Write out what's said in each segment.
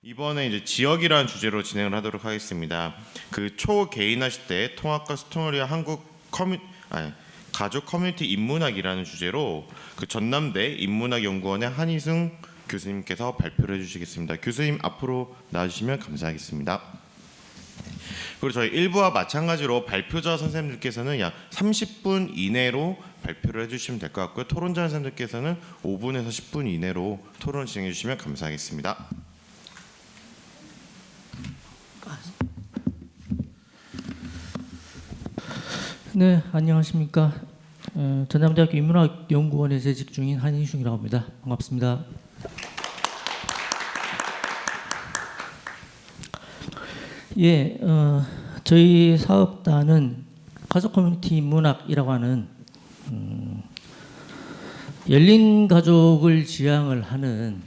이번에 이제 지역이라는 주제로 진행을 하도록 하겠습니다. 그 초개인화 시대 통합과 스토리와 가족 커뮤니티 인문학이라는 주제로 그 전남대 인문학연구원의 한희승 교수님께서 발표를 해주시겠습니다. 교수님 앞으로 나와주시면 감사하겠습니다. 그리고 저희 1부와 마찬가지로 발표자 선생님들께서는 약 30분 이내로 발표를 해주시면 될 것 같고요. 토론자 선생님들께서는 5분에서 10분 이내로 토론을 진행해 주시면 감사하겠습니다. 네, 안녕하십니까. 전남대학교 인문학연구원에 재직 중인 한인중이라고 합니다. 반갑습니다. 예, 저희 사업단은 가족 커뮤니티 인문학이라고 하는 열린 가족을 지향을 하는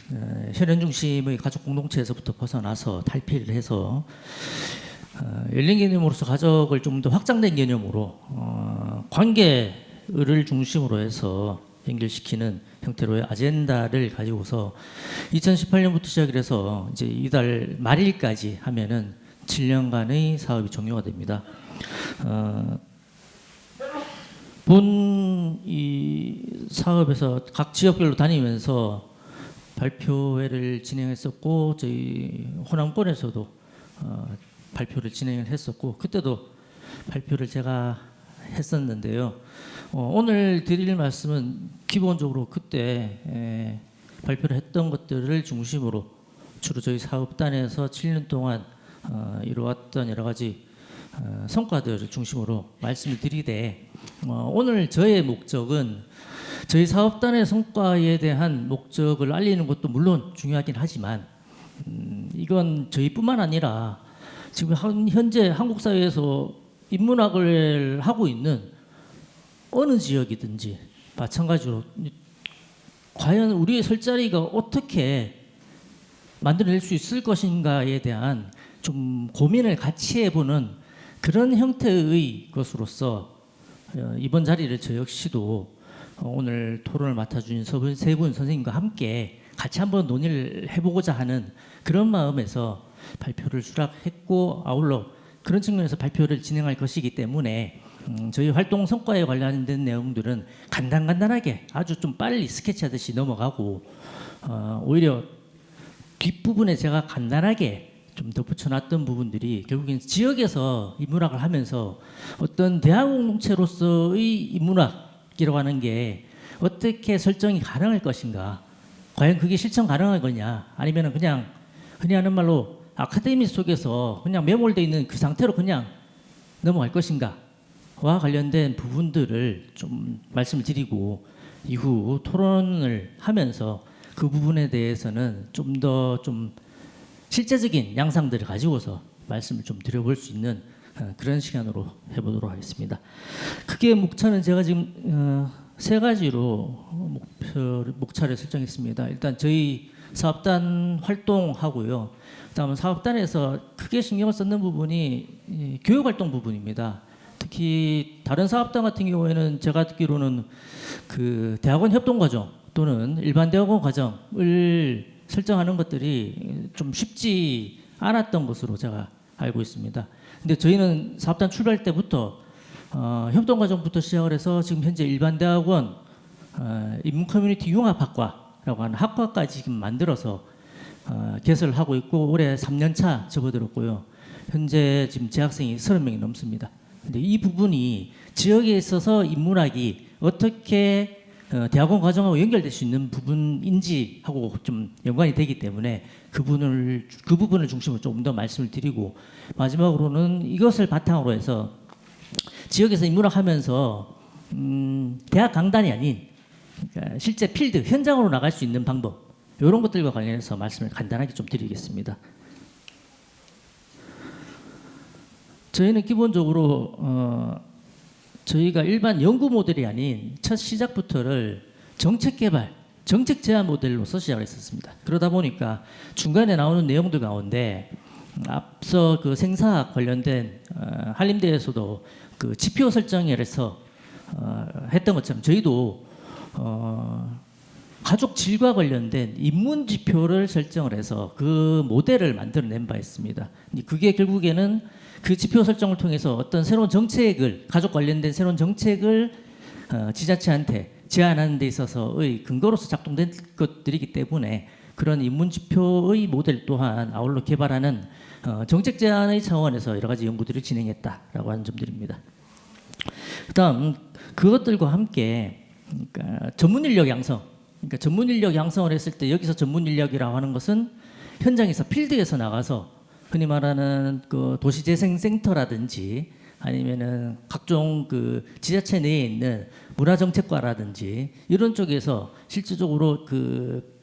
혈연 중심의 가족 공동체에서부터 벗어나서 탈피를 해서 열린 개념으로서 가족을 좀 더 확장된 개념으로 관계를 중심으로 해서 연결시키는 형태로의 아젠다를 가지고서 2018년부터 시작을 해서 이제 이달 말일까지 하면은 7년간의 사업이 종료가 됩니다. 본 이 사업에서 각 지역별로 다니면서 발표회를 진행했었고 저희 호남권에서도 발표를 진행을 했었고 그때도 발표를 제가 했었는데요. 오늘 드릴 말씀은 기본적으로 그때 발표를 했던 것들을 중심으로 주로 저희 사업단에서 7년 동안 이루어왔던 여러 가지 성과들을 중심으로 말씀을 드리되 오늘 저의 목적은 저희 사업단의 성과에 대한 목적을 알리는 것도 물론 중요하긴 하지만 이건 저희뿐만 아니라 지금 현재 한국 사회에서 인문학을 하고 있는 어느 지역이든지 마찬가지로 과연 우리의 설 자리가 어떻게 만들어낼 수 있을 것인가에 대한 좀 고민을 같이 해보는 그런 형태의 것으로서 이번 자리를 저 역시도 오늘 토론을 맡아주신 세 분 선생님과 함께 같이 한번 논의를 해보고자 하는 그런 마음에서 발표를 수락했고 아울러 그런 측면에서 발표를 진행할 것이기 때문에 저희 활동 성과에 관련된 내용들은 간단하게 아주 좀 빨리 스케치하듯이 넘어가고 오히려 뒷부분에 제가 간단하게 좀 덧붙여놨던 부분들이 결국엔 지역에서 인문학을 하면서 어떤 대학 공동체로서의 인문학이라고 하는 게 어떻게 설정이 가능할 것인가, 과연 그게 실천 가능할 거냐, 아니면 그냥 흔히 하는 말로 아카데미 속에서 그냥 매몰되어 있는 그 상태로 그냥 넘어갈 것인가와 관련된 부분들을 좀 말씀을 드리고 이후 토론을 하면서 그 부분에 대해서는 좀 더 좀 실제적인 양상들을 가지고서 말씀을 좀 드려볼 수 있는 그런 시간으로 해보도록 하겠습니다. 크게 목차는 제가 지금 세 가지로 목차를 설정했습니다. 일단 저희 사업단 활동하고요. 그다음은 사업단에서 크게 신경을 썼는 부분이 교육활동 부분입니다. 특히 다른 사업단 같은 경우에는 제가 듣기로는 그 대학원 협동과정 또는 일반 대학원 과정을 설정하는 것들이 좀 쉽지 않았던 것으로 제가 알고 있습니다. 근데 저희는 사업단 출발 때부터 협동과정부터 시작을 해서 지금 현재 일반 대학원 인문 커뮤니티 융합학과라고 하는 학과까지 지금 만들어서 개설을 하고 있고 올해 3년차 접어들었고요. 현재 지금 재학생이 30명이 넘습니다. 근데 이 부분이 지역에 있어서 인문학이 어떻게 대학원 과정하고 연결될 수 있는 부분인지 하고 좀 연관이 되기 때문에 그 부분을 중심으로 조금 더 말씀을 드리고 마지막으로는 이것을 바탕으로 해서 지역에서 인문학하면서 대학 강단이 아닌 그러니까 실제 필드 현장으로 나갈 수 있는 방법 이런 것들과 관련해서 말씀을 간단하게 좀 드리겠습니다. 저희는 기본적으로 저희가 일반 연구 모델이 아닌 첫 시작부터를 정책 개발, 정책 제안 모델로서 시작을 했었습니다. 그러다 보니까 중간에 나오는 내용들 가운데 앞서 그 생사학 관련된 한림대에서도 그 지표 설정을 해서 했던 것처럼 저희도 가족 질과 관련된 인문 지표를 설정을 해서 그 모델을 만들어낸 바 있습니다. 그게 결국에는 그 지표 설정을 통해서 어떤 새로운 정책을 가족 관련된 새로운 정책을 지자체한테 제안하는 데 있어서의 근거로서 작동된 것들이기 때문에 그런 인문 지표의 모델 또한 아울러 개발하는 정책 제안의 차원에서 여러 가지 연구들을 진행했다라고 하는 점들입니다. 그다음 그것들과 함께 그러니까 전문 인력 양성, 그러니까 전문 인력 양성을 했을 때 여기서 전문 인력이라고 하는 것은 현장에서 필드에서 나가서 흔히 말하는 그 도시재생센터라든지 아니면은 각종 그 지자체 내에 있는 문화정책과라든지 이런 쪽에서 실질적으로 그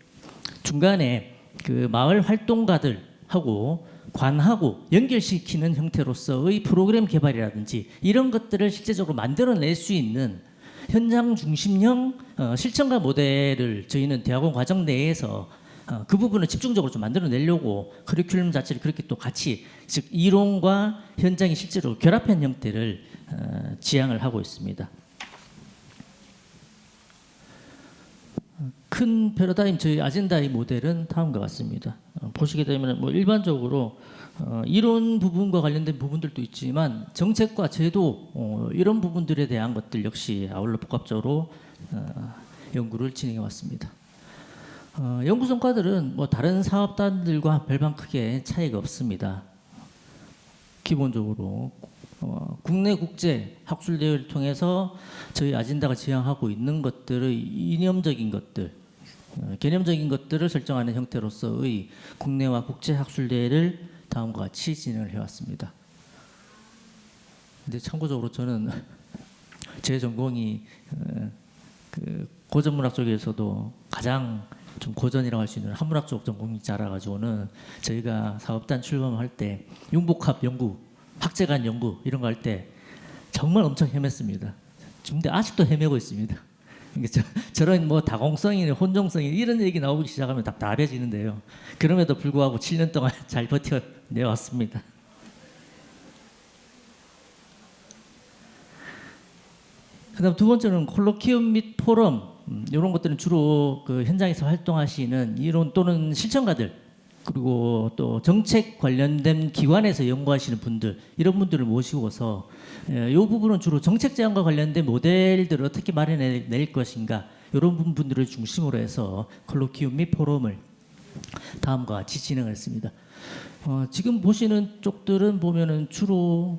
중간에 그 마을 활동가들하고 관하고 연결시키는 형태로서의 프로그램 개발이라든지 이런 것들을 실제적으로 만들어낼 수 있는 현장 중심형 실천과 모델을 저희는 대학원 과정 내에서 그 부분을 집중적으로 좀 만들어내려고 커리큘럼 자체를 그렇게 또 같이 즉 이론과 현장이 실제로 결합한 형태를 지향을 하고 있습니다. 큰 패러다임 저희 아젠다의 모델은 다음과 같습니다. 보시게 되면 뭐 일반적으로 이론 부분과 관련된 부분들도 있지만 정책과 제도 이런 부분들에 대한 것들 역시 아울러 복합적으로 연구를 진행해 왔습니다. 연구 성과들은 뭐 다른 사업단들과 별반 크게 차이가 없습니다. 기본적으로 국내 국제 학술 대회를 통해서 저희 아젠다가 지향하고 있는 것들의 이념적인 것들, 개념적인 것들을 설정하는 형태로서의 국내와 국제 학술 대회를 다음과 같이 진행을 해왔습니다. 근데 참고적으로 저는 제 전공이 그 고전문학 쪽에서도 가장 좀 고전이라고 할 수 있는 한문학 쪽 전공자라 가지고는 저희가 사업단 출범할 때 융복합 연구, 학제간 연구 이런 거 할 때 정말 엄청 헤맸습니다. 근데 아직도 헤매고 있습니다. 저런 뭐 다공성이나 혼종성이 이런 얘기 나오기 시작하면 답답해지는데요. 그럼에도 불구하고 7년 동안 잘 버텨내왔습니다. 그다음 두 번째는 콜로키움 및 포럼 이런 것들은 주로 그 현장에서 활동하시는 이론 또는 실천가들 그리고 또 정책 관련된 기관에서 연구하시는 분들 이런 분들을 모시고서 이 부분은 주로 정책 제안과 관련된 모델들을 어떻게 마련해낼 것인가 이런 부분들을 중심으로 해서 콜로키움 및 포럼을 다음과 같이 진행을 했습니다. 지금 보시는 쪽들은 보면은 주로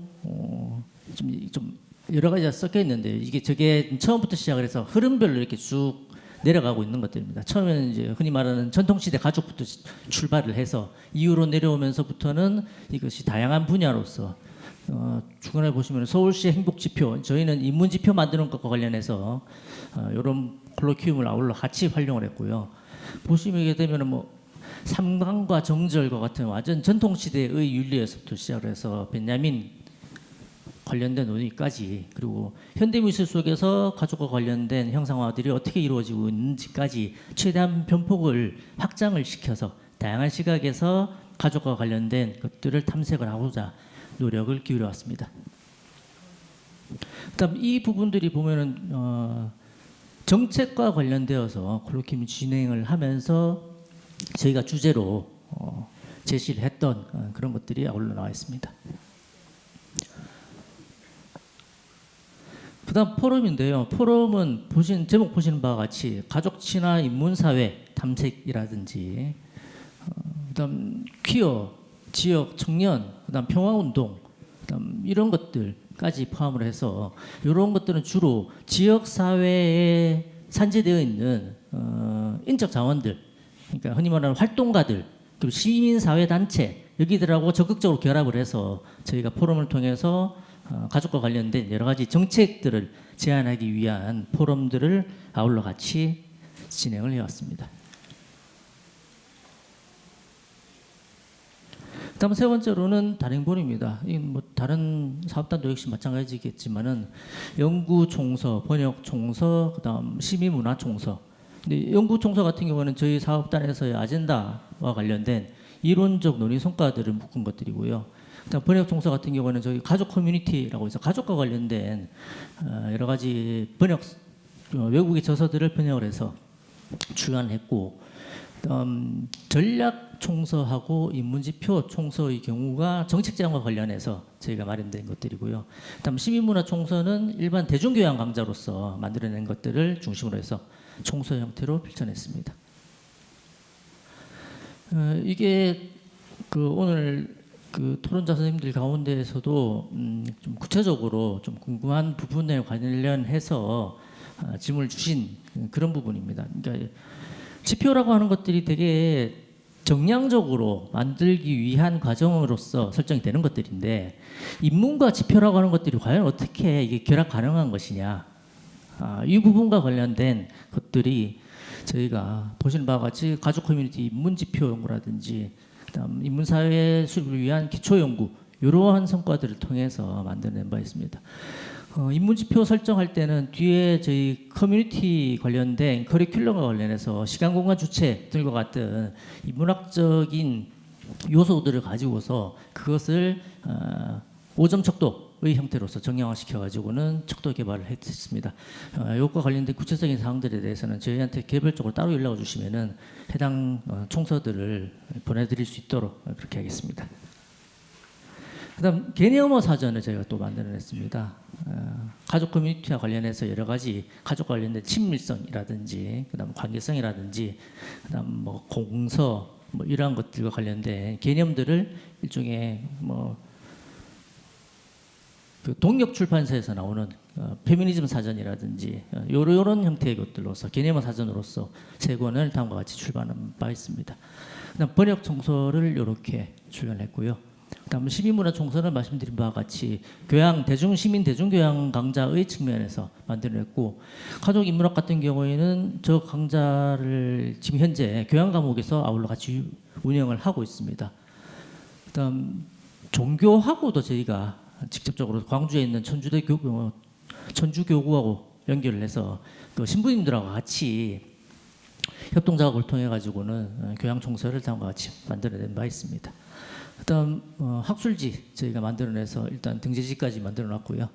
좀 여러 가지가 섞여 있는데 이게 저게 처음부터 시작을 해서 흐름별로 이렇게 쭉 내려가고 있는 것들입니다. 처음에는 이제 흔히 말하는 전통시대 가족부터 출발을 해서 이후로 내려오면서부터는 이것이 다양한 분야로서 중간에 보시면 서울시 행복지표 저희는 인문지표 만드는 것과 관련해서 이런 콜로키움을 아울러 같이 활용을 했고요. 보시게 되면 뭐 삼강과 정절과 같은 완전 전통시대의 윤리에서부터 시작을 해서 벤야민 관련된 논의까지 그리고 현대미술 속에서 가족과 관련된 형상화들이 어떻게 이루어지고 있는지까지 최대한 변폭을 확장을 시켜서 다양한 시각에서 가족과 관련된 것들을 탐색을 하고자 노력을 기울여 왔습니다. 그다음 이 부분들이 보면은 정책과 관련되어서 콜로키움 진행을 하면서 저희가 주제로 제시를 했던 그런 것들이 아울러 나와 있습니다. 그다음 포럼인데요. 포럼은 제목 보시는 바와 같이 가족 친화 인문 사회 탐색이라든지 그다음 퀴어 지역 청년 그다음 평화 운동 그다음 이런 것들까지 포함을 해서 이런 것들은 주로 지역 사회에 산재되어 있는 인적 자원들 그러니까 흔히 말하는 활동가들 그리고 시민 사회 단체 여기들하고 적극적으로 결합을 해서 저희가 포럼을 통해서 가족과 관련된 여러 가지 정책들을 제안하기 위한 포럼들을 아울러 같이 진행을 해왔습니다. 다음 세 번째로는 단행본입니다. 뭐 다른 사업단도 역시 마찬가지겠지만은 연구 총서, 번역 총서, 그다음 시민 문화 총서. 근데 연구 총서 같은 경우는 저희 사업단에서의 아젠다와 관련된 이론적 논의 성과들을 묶은 것들이고요. 번역 총서 같은 경우는 저희 가족 커뮤니티라고 해서 가족과 관련된 여러 가지 번역 외국의 저서들을 번역을 해서 주관했고, 전략 총서하고 인문지표 총서의 경우가 정책제안과 관련해서 저희가 마련된 것들이고요. 다음 시민문화 총서는 일반 대중교양 강좌로서 만들어낸 것들을 중심으로 해서 총서 형태로 펼쳐냈습니다. 이게 오늘 토론자 선생님들 가운데에서도 좀 구체적으로 좀 궁금한 부분에 관련해서 질문을 주신 그런 부분입니다. 그러니까 지표라고 하는 것들이 되게 정량적으로 만들기 위한 과정으로서 설정이 되는 것들인데, 인문과 지표라고 하는 것들이 과연 어떻게 이게 결합 가능한 것이냐, 이 부분과 관련된 것들이 저희가 보시는 바와 같이 가족 커뮤니티 인문 지표 연구라든지, 그다음 인문 사회 수립을 위한 기초 연구, 이러한 성과들을 통해서 만들어낸 바 있습니다. 인문 지표 설정할 때는 뒤에 저희 커뮤니티 관련된 커리큘럼과 관련해서 시간 공간 주체들과 같은 인문학적인 요소들을 가지고서 그것을 5점 척도의 형태로서 정량화시켜 가지고는 척도 개발을 했습니다. 이것과 관련된 구체적인 사항들에 대해서는 저희한테 개별적으로 따로 연락을 주시면은 해당 총서들을 보내드릴 수 있도록 그렇게 하겠습니다. 그다음 개념어 사전을 저희가 또 만들어냈습니다. 가족 커뮤니티와 관련해서 여러 가지 가족 관련된 친밀성이라든지, 그다음 관계성이라든지, 그다음 뭐 공서 뭐 이러한 것들과 관련된 개념들을 일종의 그 동력 출판사에서 나오는 페미니즘 사전이라든지 요런 형태의 것들로서 개념어 사전으로서 세 권을 다음과 같이 출판한 바 있습니다. 그다음 번역 총서를 이렇게 출간했고요. 그다음 시민문화 총서는 말씀드린 바와 같이 교양 시민 대중교양 강좌의 측면에서 만들어냈고, 가족 인문학 같은 경우에는 저 강좌를 지금 현재 교양 과목에서 아울러 같이 운영을 하고 있습니다. 그다음 종교하고도 저희가 직접적으로 광주에 있는 천주교구하고 연결을 해서 그 신부님들하고 같이 협동 작업을 통해 가지고는 교양 총서를 다음과 같이 만들어낸 바 있습니다. 그다음 학술지 저희가 만들어내서 일단 등재지까지 만들어놨고요.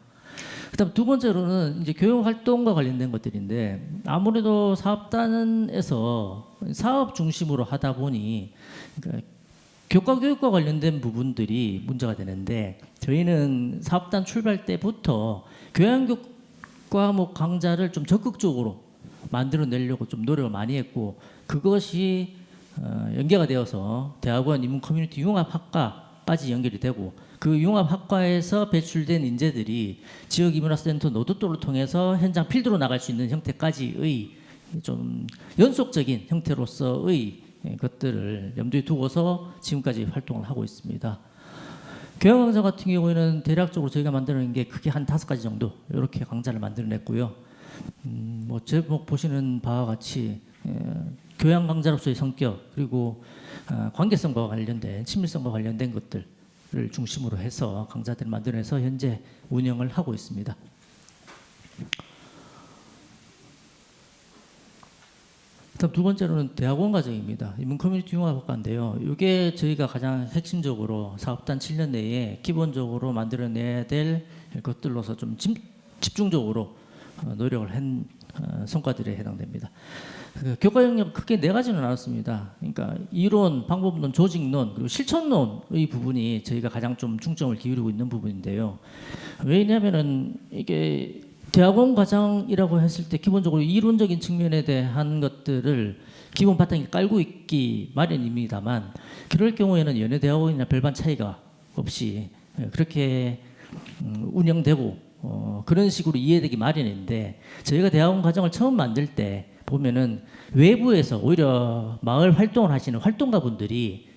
그다음 두 번째로는 이제 교육 활동과 관련된 것들인데, 아무래도 사업단에서 사업 중심으로 하다 보니 그러니까 교과 교육과 관련된 부분들이 문제가 되는데, 저희는 사업단 출발 때부터 교양교육 과목 강좌를 좀 적극적으로 만들어내려고 좀 노력을 많이 했고, 그것이 연계가 되어서 대학원 인문 커뮤니티 융합학과까지 연결이 되고, 그 융합학과에서 배출된 인재들이 지역 인문학센터 노드도를 통해서 현장 필드로 나갈 수 있는 형태까지의 좀 연속적인 형태로서의 것들을 염두에 두고서 지금까지 활동을 하고 있습니다. 교양 강좌 같은 경우에는 대략적으로 저희가 만들어낸 게 크게 한 5가지 정도 이렇게 강좌를 만들어냈고요. 뭐 제목 보시는 바와 같이 교양 강좌로서의 성격, 그리고 관계성과 관련된 친밀성과 관련된 것들을 중심으로 해서 강좌들을 만들어내서 현재 운영을 하고 있습니다. 다음 두 번째로는 대학원 과정입니다. 인문 커뮤니티 융합학과인데요. 이게 저희가 가장 핵심적으로 사업단 7년 내에 기본적으로 만들어내야 될 것들로서 좀 집중적으로 노력을 한 성과들에 해당됩니다. 교과 영역 크게 4가지로 나눴습니다. 그러니까 이론, 방법론, 조직론, 그리고 실천론의 부분이 저희가 가장 좀 중점을 기울이고 있는 부분인데요. 왜냐하면은 이게 대학원 과정이라고 했을 때 기본적으로 이론적인 측면에 대한 것들을 기본 바탕에 깔고 있기 마련입니다만, 그럴 경우에는 연예 대학원이나 별반 차이가 없이 그렇게 운영되고 그런 식으로 이해되기 마련인데, 저희가 대학원 과정을 처음 만들 때 보면은 외부에서 오히려 마을 활동을 하시는 활동가분들이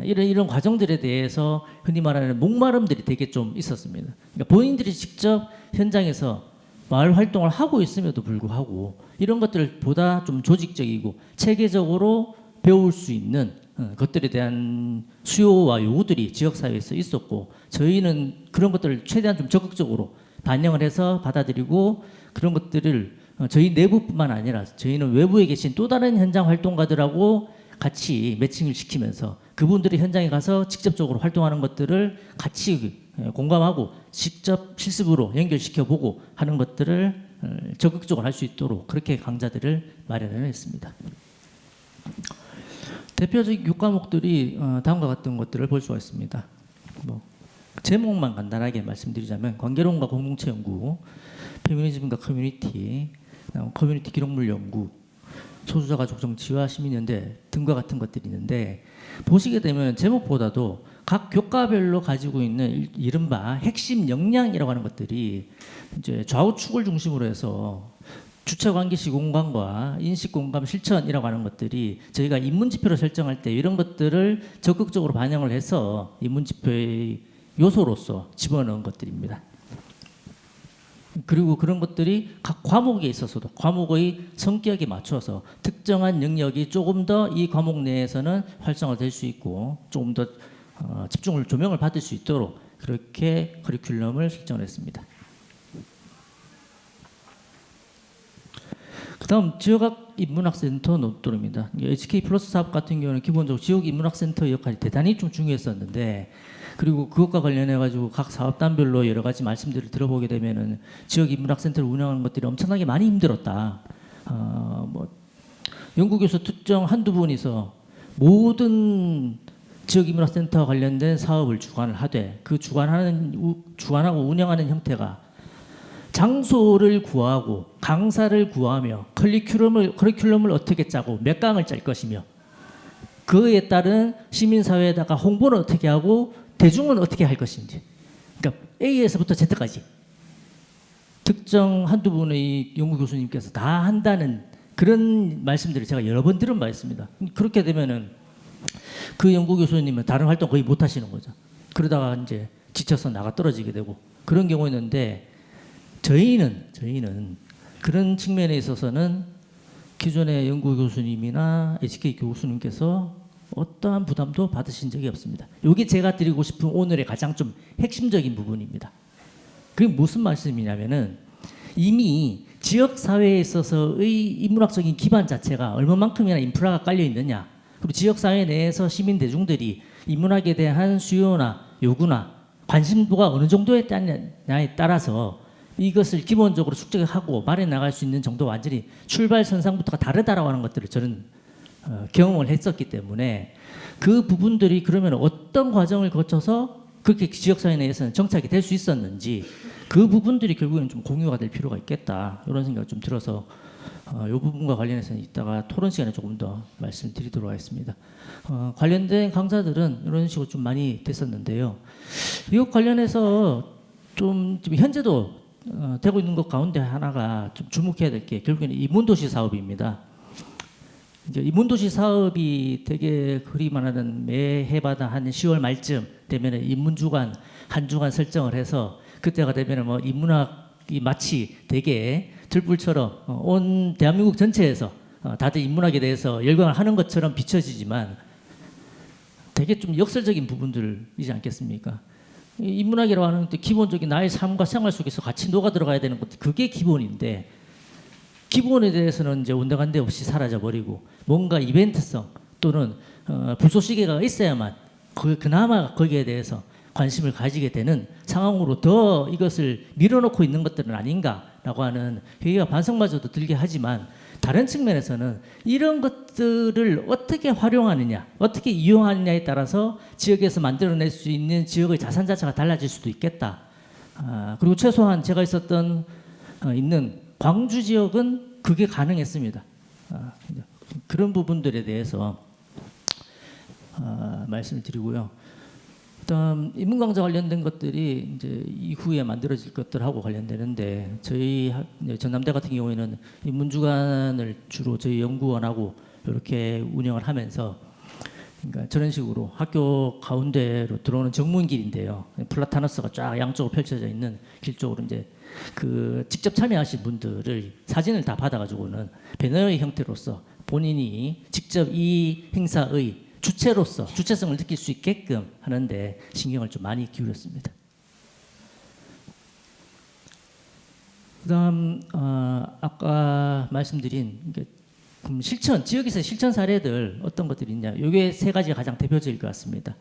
이런 과정들에 대해서 흔히 말하는 목마름들이 되게 좀 있었습니다. 그러니까 본인들이 직접 현장에서 마을 활동을 하고 있음에도 불구하고 이런 것들을 보다 좀 조직적이고 체계적으로 배울 수 있는 것들에 대한 수요와 요구들이 지역사회에서 있었고, 저희는 그런 것들을 최대한 좀 적극적으로 반영을 해서 받아들이고, 그런 것들을 저희 내부뿐만 아니라 저희는 외부에 계신 또 다른 현장 활동가들하고 같이 매칭을 시키면서 그분들이 현장에 가서 직접적으로 활동하는 것들을 같이 공감하고 직접 실습으로 연결시켜 보고 하는 것들을 적극적으로 할 수 있도록 그렇게 강좌들을 마련을 했습니다. 대표적 6과목들이 다음과 같은 것들을 볼 수가 있습니다. 뭐 제목만 간단하게 말씀드리자면 관계론과 공동체 연구, 페미니즘과 커뮤니티, 커뮤니티 기록물 연구, 소수자 가족 정치와 시민연대 등과 같은 것들이 있는데 보시게 되면 제목보다도 각 교과별로 가지고 있는 이른바 핵심 역량이라고 하는 것들이 이제 좌우축을 중심으로 해서 주체 관계 시공간과 인식 공감 실천이라고 하는 것들이 저희가 인문 지표를 설정할 때 이런 것들을 적극적으로 반영을 해서 인문 지표의 요소로서 집어넣은 것들입니다. 그리고 그런 것들이 각 과목에 있어서도 과목의 성격에 맞춰서 특정한 영역이 조금 더 이 과목 내에서는 활성화될 수 있고 조금 더 집중을 조명을 받을 수 있도록 그렇게 커리큘럼을 설정했습니다. 그다음 지역학 인문학센터 노트입니다. HK 플러스 사업 같은 경우는 기본적으로 지역 인문학센터 역할이 대단히 좀 중요했었는데 그리고 그것과 관련해 가지고 각 사업단별로 여러 가지 말씀들을 들어보게 되면은 지역 인문학센터를 운영하는 것들이 엄청나게 많이 힘들었다. 뭐 연구교수 특정 한두 분이서 모든 지역 인문학센터와 관련된 사업을 주관을 하되 그 주관하고 운영하는 형태가 장소를 구하고 강사를 구하며 커리큘럼을 어떻게 짜고 몇 강을 짤 것이며 그에 따른 시민사회에다가 홍보는 어떻게 하고 대중은 어떻게 할 것인지 그러니까 A에서부터 Z까지 특정 한두 분의 연구 교수님께서 다 한다는 그런 말씀들을 제가 여러 번 들은 바 있습니다. 그렇게 되면은 그 연구 교수님은 다른 활동 거의 못 하시는 거죠. 그러다가 이제 지쳐서 나가 떨어지게 되고 그런 경우였는데 저희는 그런 측면에 있어서는 기존의 연구 교수님이나 HK 교수님께서 어떠한 부담도 받으신 적이 없습니다. 이게 제가 드리고 싶은 오늘의 가장 좀 핵심적인 부분입니다. 그게 무슨 말씀이냐면은 이미 지역 사회에 있어서의 인문학적인 기반 자체가 얼마만큼이나 인프라가 깔려 있느냐, 그리고 지역 사회 내에서 시민 대중들이 인문학에 대한 수요나 요구나 관심도가 어느 정도에 따냐에 따라서 이것을 기본적으로 축적하고 마련해 나갈 수 있는 정도 완전히 출발선상부터가 다르다라고 하는 것들을 저는 경험을 했었기 때문에 그 부분들이 그러면 어떤 과정을 거쳐서 그렇게 지역사회 내에서는 정착이 될 수 있었는지 그 부분들이 결국에는 좀 공유가 될 필요가 있겠다 이런 생각이 좀 들어서 이 부분과 관련해서는 이따가 토론 시간에 조금 더 말씀드리도록 하겠습니다. 관련된 강좌들은 이런 식으로 좀 많이 됐었는데요. 이것 관련해서 좀 현재도 되고 있는 것 가운데 하나가 좀 주목해야 될 게 결국에는 인문도시 사업입니다. 이제 인문도시 사업이 되게 그리 말하는 매해마다 한 10월 말쯤 되면은 인문주간 한 주간 설정을 해서 그때가 되면은 뭐 인문학이 마치 되게 들불처럼 온 대한민국 전체에서 다들 인문학에 대해서 열광을 하는 것처럼 비춰지지만 되게 좀 역설적인 부분들이지 않겠습니까? 인문학이라고 하는 게 기본적인 나의 삶과 생활 속에서 같이 녹아 들어가야 되는 것, 그게 기본인데 기본에 대해서는 이제 온데간데 없이 사라져 버리고 뭔가 이벤트성 또는 불쏘시개가 있어야만 그나마 거기에 대해서 관심을 가지게 되는 상황으로 더 이것을 밀어놓고 있는 것들은 아닌가라고 하는 회의와 반성마저도 들게 하지만 다른 측면에서는 이런 것들을 어떻게 활용하느냐, 어떻게 이용하느냐에 따라서 지역에서 만들어낼 수 있는 지역의 자산 자체가 달라질 수도 있겠다. 그리고 최소한 제가 있는 광주 지역은 그게 가능했습니다. 그런 부분들에 대해서 말씀을 드리고요. 그다음 인문강좌 관련된 것들이 이제 이후에 만들어질 것들하고 관련되는데 저희 전남대 같은 경우에는 인문주간을 주로 저희 연구원하고 이렇게 운영을 하면서 그러니까 저런 식으로 학교 가운데로 들어오는 정문길인데요. 플라타너스가 쫙 양쪽으로 펼쳐져 있는 길 쪽으로 이제 그 직접 참여하신 분들을 사진을 다 받아가지고는 배너의 형태로서 본인이 직접 이 행사의 주체로서 주체성을 느낄 수 있게끔 하는데 신경을 좀 많이 기울였습니다. 그다음 아까 말씀드린 실천 지역에서 실천 사례들 어떤 것들이 있냐, 이게 세 가지가 가장 대표적일 것 같습니다.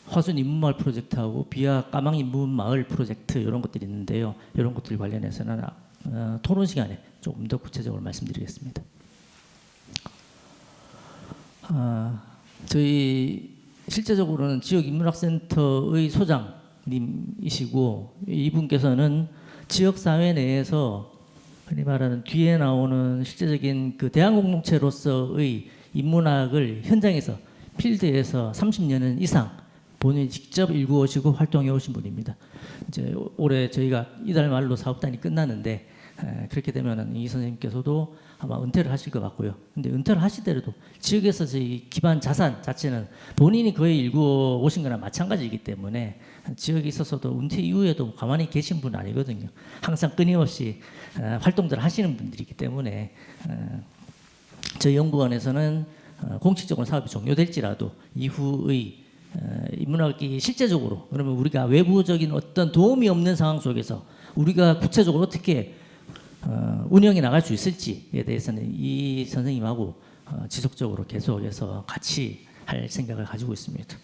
화순 인문마을 프로젝트하고 비아 까망 인문마을 프로젝트 이런 것들이 있는데요. 이런 것들 관련해서는 토론 시간에 조금 더 구체적으로 말씀드리겠습니다. 저희 실제적으로는 지역인문학센터의 소장님이시고 이분께서는 지역사회 내에서 흔히 말하는 뒤에 나오는 실제적인 그 대학 공동체로서의 인문학을 현장에서 필드에서 30년 이상 본인이 직접 일구어시고 활동해 오신 분입니다. 이제 올해 저희가 이달 말로 사업단이 끝나는데 그렇게 되면은 이 선생님께서도 아마 은퇴를 하실 것 같고요. 근데 은퇴를 하시더라도 지역에서 저희 기반 자산 자체는 본인이 거의 일구어 오신 거나 마찬가지이기 때문에 지역에 있어서도 은퇴 이후에도 가만히 계신 분은 아니거든요. 항상 끊임없이 활동들을 하시는 분들이기 때문에 저희 연구원에서는 공식적으로 사업이 종료될지라도 이후의 인문학이 실제적으로 그러면 우리가 외부적인 어떤 도움이 없는 상황 속에서 우리가 구체적으로 어떻게 운영해 나갈 수 있을지에 대해서는 이 선생님하고 지속적으로 계속해서 같이 할 생각을 가지고 있습니다.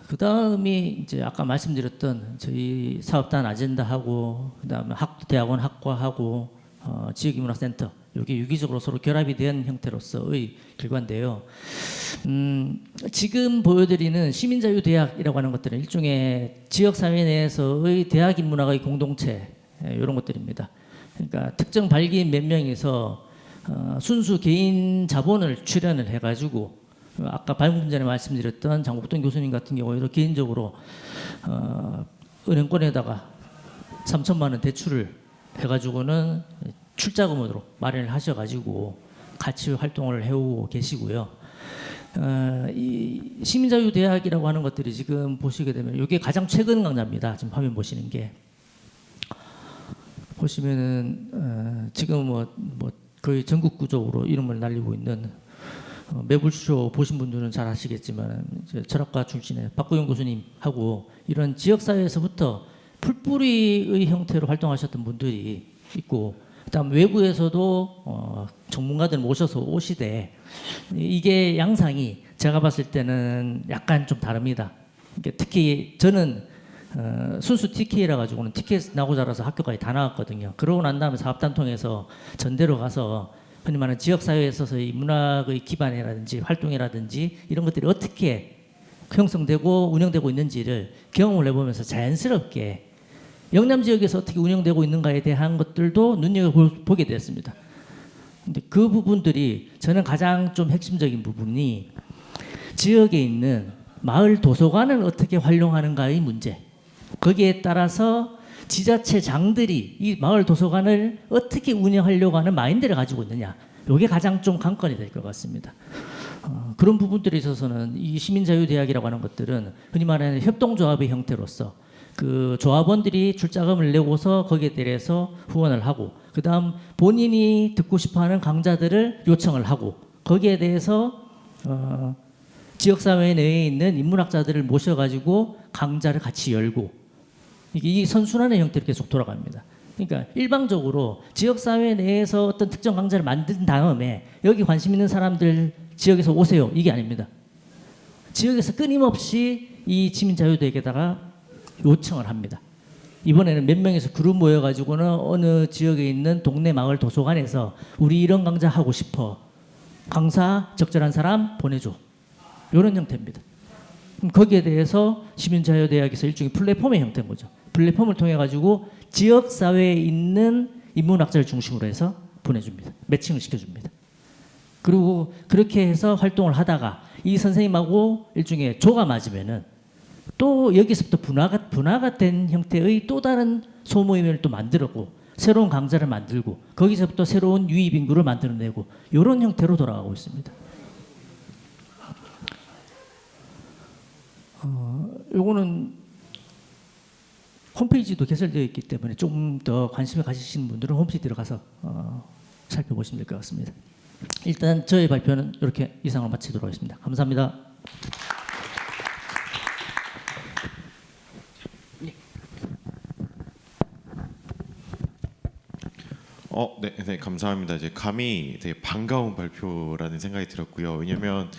그 다음이 이제 아까 말씀드렸던 저희 사업단 아젠다하고 그다음에 대학원 학과하고 지역인문학센터 이게 유기적으로 서로 결합이 된 형태로서의 결과인데요. 지금 보여드리는 시민자유대학이라고 하는 것들은 일종의 지역사회 내에서의 대학인문학의 공동체 이런 것들입니다. 그러니까 특정 발기인 몇 명이서 순수 개인 자본을 출연을 해가지고 아까 방금 전에 말씀드렸던 장국동 교수님 같은 경우에도 개인적으로 은행권에다가 3천만 원 대출을 해가지고는 출자금으로 마련을 하셔가지고 같이 활동을 해오고 계시고요. 이 시민자유대학이라고 하는 것들이 지금 보시게 되면 이게 가장 최근 강좌입니다. 지금 화면 보시는 게 보시면은 지금 뭐 거의 전국구적으로 이름을 날리고 있는 매불쇼 보신 분들은 잘 아시겠지만 철학과 출신의 박구영 교수님하고 이런 지역사회에서부터 풀뿌리의 형태로 활동하셨던 분들이 있고 그다음 외부에서도 전문가들 모셔서 오시되 이게 양상이 제가 봤을 때는 약간 좀 다릅니다. 특히 저는 순수 TK라 가지고는 티켓 나고 자라서 학교까지 다 나왔거든요. 그러고 난 다음에 사업단 통해서 전대로 가서 흔히 말하는 지역사회에 있어서의 문학의 기반이라든지 활동이라든지 이런 것들이 어떻게 형성되고 운영되고 있는지를 경험을 해보면서 자연스럽게 영남 지역에서 어떻게 운영되고 있는가에 대한 것들도 눈여겨보게 됐습니다. 근데 그 부분들이 저는 가장 좀 핵심적인 부분이 지역에 있는 마을 도서관을 어떻게 활용하는가의 문제, 거기에 따라서 지자체장들이 이 마을 도서관을 어떻게 운영하려고 하는 마인드를 가지고 있느냐, 이게 가장 좀 관건이 될 것 같습니다. 그런 부분들에 있어서는 이 시민자유대학이라고 하는 것들은 흔히 말하는 협동조합의 형태로서 그 조합원들이 출자금을 내고서 거기에 대해서 후원을 하고 그 다음 본인이 듣고 싶어하는 강좌들을 요청을 하고 거기에 대해서 지역사회 내에 있는 인문학자들을 모셔가지고 강좌를 같이 열고 이게 이 선순환의 형태로 계속 돌아갑니다. 그러니까 일방적으로 지역사회 내에서 어떤 특정 강좌를 만든 다음에 여기 관심 있는 사람들 지역에서 오세요, 이게 아닙니다. 지역에서 끊임없이 이 시민자유대학에다가 요청을 합니다. 이번에는 몇 명에서 그룹 모여가지고는 어느 지역에 있는 동네 마을 도서관에서 우리 이런 강좌 하고 싶어, 강사 적절한 사람 보내줘, 이런 형태입니다. 그럼 거기에 대해서 시민자유대학에서 일종의 플랫폼의 형태인 거죠. 플랫폼을 통해 가지고 지역 사회에 있는 인문학자를 중심으로 해서 보내줍니다. 매칭을 시켜줍니다. 그리고 그렇게 해서 활동을 하다가 이 선생님하고 일종의 조가 맞으면은 또 여기서부터 분화가 된 형태의 또 다른 소모임을 또 만들었고 새로운 강좌를 만들고 거기서부터 새로운 유입 인구를 만들어내고 이런 형태로 돌아가고 있습니다. 요거는 홈페이지도 개설되어 있기 때문에 좀 더 관심을 가지시는 분들은 홈페이지 들어가서 살펴보시면 될 것 같습니다. 일단 저의 발표는 이렇게 이상으로 마치도록 하겠습니다. 감사합니다. 네, 네, 감사합니다. 이제 감히 되게 반가운 발표라는 생각이 들었고요. 왜냐하면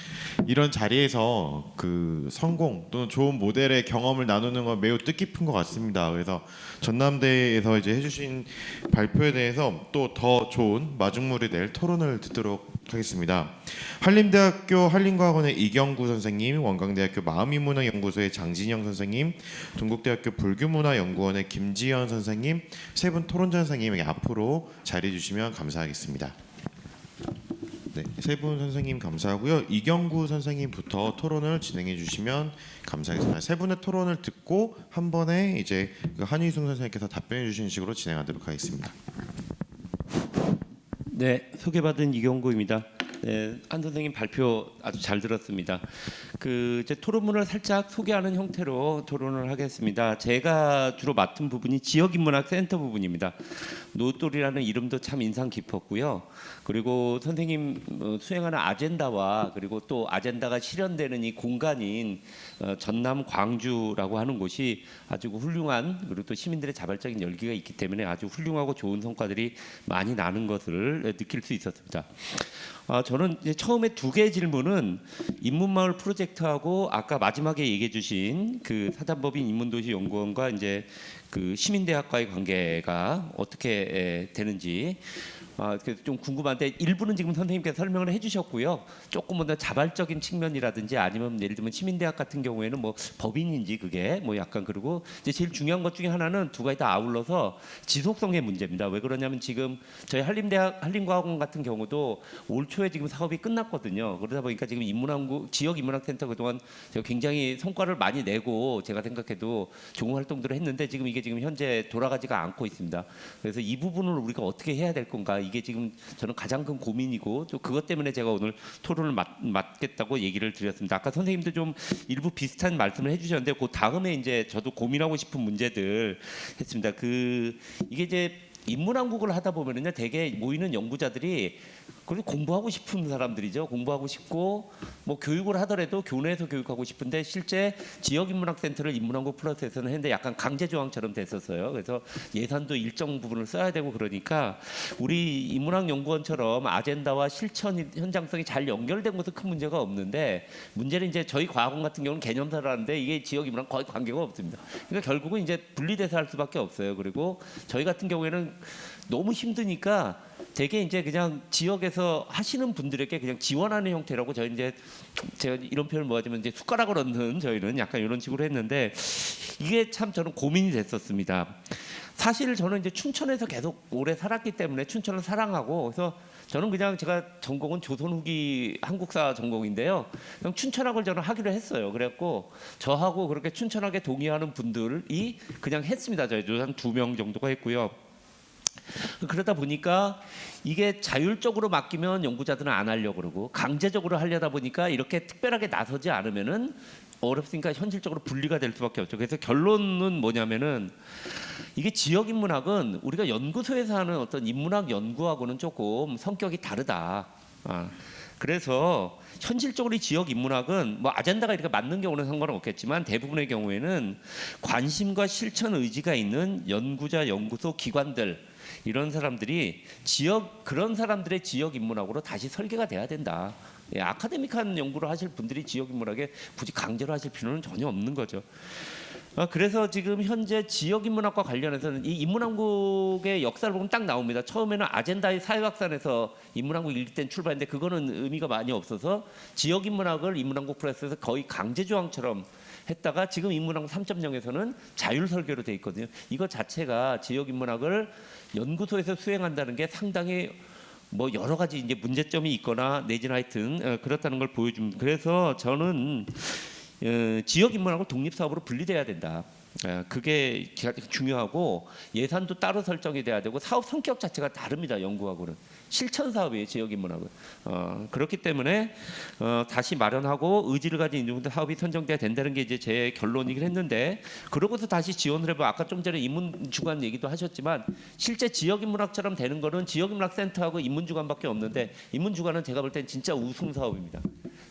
이런 자리에서 그 성공 또는 좋은 모델의 경험을 나누는 건 매우 뜻깊은 것 같습니다. 그래서 전남대에서 이제 해주신 발표에 대해서 또 더 좋은 마중물이 낼 토론을 듣도록 하겠습니다. 한림대학교 한림과학원의 이경구 선생님, 원광대학교 마음인문학연구소의 장진영 선생님, 동국대학교 불교문화연구원의 김지연 선생님, 세 분 토론자 선생님에게 앞으로 자리해 주시면 감사하겠습니다. 네, 세 분 선생님 감사하고요. 이경구 선생님부터 토론을 진행해 주시면 감사하겠습니다. 세 분의 토론을 듣고 한 번에 이제 그 한희승 선생님께서 답변해 주시는 식으로 진행하도록 하겠습니다. 네, 소개받은 이경구입니다. 네, 한 선생님 발표 아주 잘 들었습니다. 이제 토론문을 살짝 소개하는 형태로 토론을 하겠습니다. 제가 주로 맡은 부분이 지역인문학센터 부분입니다. 노똘이라는 이름도 참 인상 깊었고요. 그리고 선생님 수행하는 아젠다와 그리고 또 아젠다가 실현되는 이 공간인 전남 광주라고 하는 곳이 아주 훌륭한, 그리고 또 시민들의 자발적인 열기가 있기 때문에 아주 훌륭하고 좋은 성과들이 많이 나는 것을 느낄 수 있었습니다. 저는 이제 처음에 두 개의 질문은 인문마을 프로젝트하고 아까 마지막에 얘기해주신 그 사단법인 인문도시연구원과 이제 그 시민대학과의 관계가 어떻게 되는지 좀 궁금한데, 일부는 지금 선생님께서 설명을 해주셨고요. 조금 더 자발적인 측면이라든지 아니면 예를 들면 시민대학 같은 경우에는 뭐 법인인지 그게 뭐 약간, 그리고 이제 제일 중요한 것 중에 하나는 두 가지 다 아울러서 지속성의 문제입니다. 왜 그러냐면 지금 저희 한림과학원 같은 경우도 올 초에 지금 사업이 끝났거든요. 그러다 보니까 지금 지역 인문학센터 그동안 제가 굉장히 성과를 많이 내고 제가 생각해도 좋은 활동들을 했는데 지금 이게 지금 현재 돌아가지가 않고 있습니다. 그래서 이 부분을 우리가 어떻게 해야 될 건가, 이게 지금 저는 가장 큰 고민이고, 또 그것 때문에 제가 오늘 토론을 맡겠다고 얘기를 드렸습니다. 아까 선생님도 좀 일부 비슷한 말씀을 해주셨는데 그 다음에 이제 저도 고민하고 싶은 문제들 했습니다. 이게 이제 인문왕국을 하다 보면은요, 대개 모이는 연구자들이 그래도 공부하고 싶은 사람들이죠. 공부하고 싶고 뭐 교육을 하더라도 교내에서 교육하고 싶은데, 실제 지역인문학센터를 인문왕국 플러스에서는 했는데 약간 강제 조항처럼 됐었어요. 그래서 예산도 일정 부분을 써야 되고, 그러니까 우리 인문학연구원처럼 아젠다와 실천 현장성이 잘 연결된 것은 큰 문제가 없는데, 문제는 이제 저희 과학원 같은 경우는 개념사를 하는데 이게 지역인문학 거의 관계가 없습니다. 그러니까 결국은 이제 분리돼서 할 수밖에 없어요. 그리고 저희 같은 경우에는 너무 힘드니까 되게 이제 그냥 지역에서 하시는 분들에게 그냥 지원하는 형태라고, 저희 이제 제가 이런 표현을 뭐하자면 이제 숟가락을 얹는, 저희는 약간 이런 식으로 했는데, 이게 참 저는 고민이 됐었습니다. 사실 저는 이제 춘천에서 계속 오래 살았기 때문에 춘천을 사랑하고, 그래서 저는 그냥 제가 전공은 조선 후기 한국사 전공인데요. 그냥 춘천학을 저는 하기로 했어요. 그래갖고 저하고 그렇게 춘천학에 동의하는 분들이 그냥 했습니다. 저희도 한 2명 정도가 했고요. 그러다 보니까 이게 자율적으로 맡기면 연구자들은 안 하려고 그러고, 강제적으로 하려다 보니까 이렇게 특별하게 나서지 않으면은 어렵으니까 현실적으로 분리가 될 수밖에 없죠. 그래서 결론은 뭐냐면은, 이게 지역인문학은 우리가 연구소에서 하는 어떤 인문학 연구하고는 조금 성격이 다르다. 그래서 현실적으로 이 지역 인문학은 뭐 아젠다가 이렇게 맞는 경우는 상관은 없겠지만, 대부분의 경우에는 관심과 실천 의지가 있는 연구자, 연구소, 기관들, 이런 사람들이 그런 사람들의 지역 인문학으로 다시 설계가 돼야 된다. 아카데믹한 연구를 하실 분들이 지역 인문학에 굳이 강제로 하실 필요는 전혀 없는 거죠. 그래서 지금 현재 지역 인문학과 관련해서는 이 인문왕국의 역사를 보면 딱 나옵니다. 처음에는 아젠다의 사회확산에서 인문왕국 1기 때는 출발했는데 그거는 의미가 많이 없어서 지역 인문학을 인문왕국 프레스에서 거의 강제 조항처럼 했다가 지금 인문왕국 3.0에서는 자율 설계로 돼 있거든요. 이거 자체가 지역 인문학을 연구소에서 수행한다는 게 상당히 뭐 여러 가지 이제 문제점이 있거나 내지는 하여튼 그렇다는 걸 보여줍니다. 그래서 저는 지역 인문학을 독립 사업으로 분리돼야 된다. 그게 중요하고, 예산도 따로 설정이 돼야 되고, 사업 성격 자체가 다릅니다. 연구하고는 실천 사업이에요. 지역 인문학은. 그렇기 때문에 다시 마련하고 의지를 가진 인문대 사업이 선정돼야 된다는 게 이제 제 결론이긴 했는데, 그러고서 다시 지원을 해봐. 아까 좀 전에 인문주관 얘기도 하셨지만, 실제 지역 인문학처럼 되는 거는 지역 인문학센터하고 인문주관밖에 없는데, 인문주관은 제가 볼 땐 진짜 우승 사업입니다.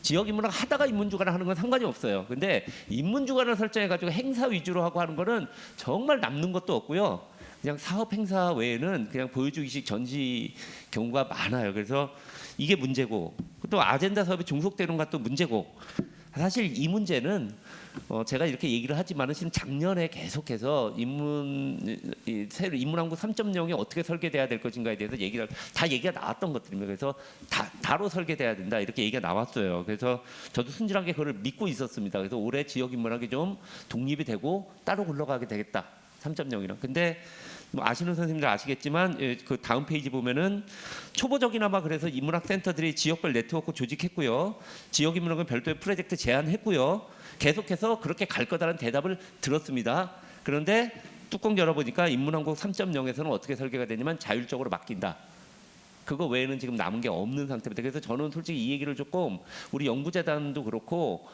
지역 인문학 하다가 인문주관을 하는 건 상관이 없어요. 근데 인문주관을 설정해가지고 행사 위주로 하고 하는 거는 정말 남는 것도 없고요. 그냥 사업 행사 외에는 그냥 보여주기식 전시 경우가 많아요. 그래서 이게 문제고 또 아젠다 사업이 중속되는 것도 문제고 사실 이 문제는 제가 이렇게 얘기를 하지만은 지금 작년에 계속해서 새로 인문왕국 3.0이 어떻게 설계돼야 될 것인가에 대해서 얘기가 나왔던 것들입니다. 그래서 다로 설계돼야 된다 이렇게 얘기가 나왔어요. 그래서 저도 순진하게 그걸 믿고 있었습니다. 그래서 올해 지역 인문학이 좀 독립이 되고 따로 굴러가게 되겠다. 3.0이랑. 근데 뭐 아시는 선생님들 아시겠지만 그 다음 페이지 보면은 초보적이나마 그래서 인문학 센터들이 지역별 네트워크 조직했고요. 지역 인문학은 별도의 프로젝트 제안했고요. 계속해서 그렇게 갈 거다라는 대답을 들었습니다. 그런데 뚜껑 열어보니까 인문왕국 3.0에서는 어떻게 설계가 되냐면 자율적으로 맡긴다. 그거 외에는 지금 남은 게 없는 상태입니다. 그래서 저는 솔직히 이 얘기를 조금 우리 연구재단도 그렇고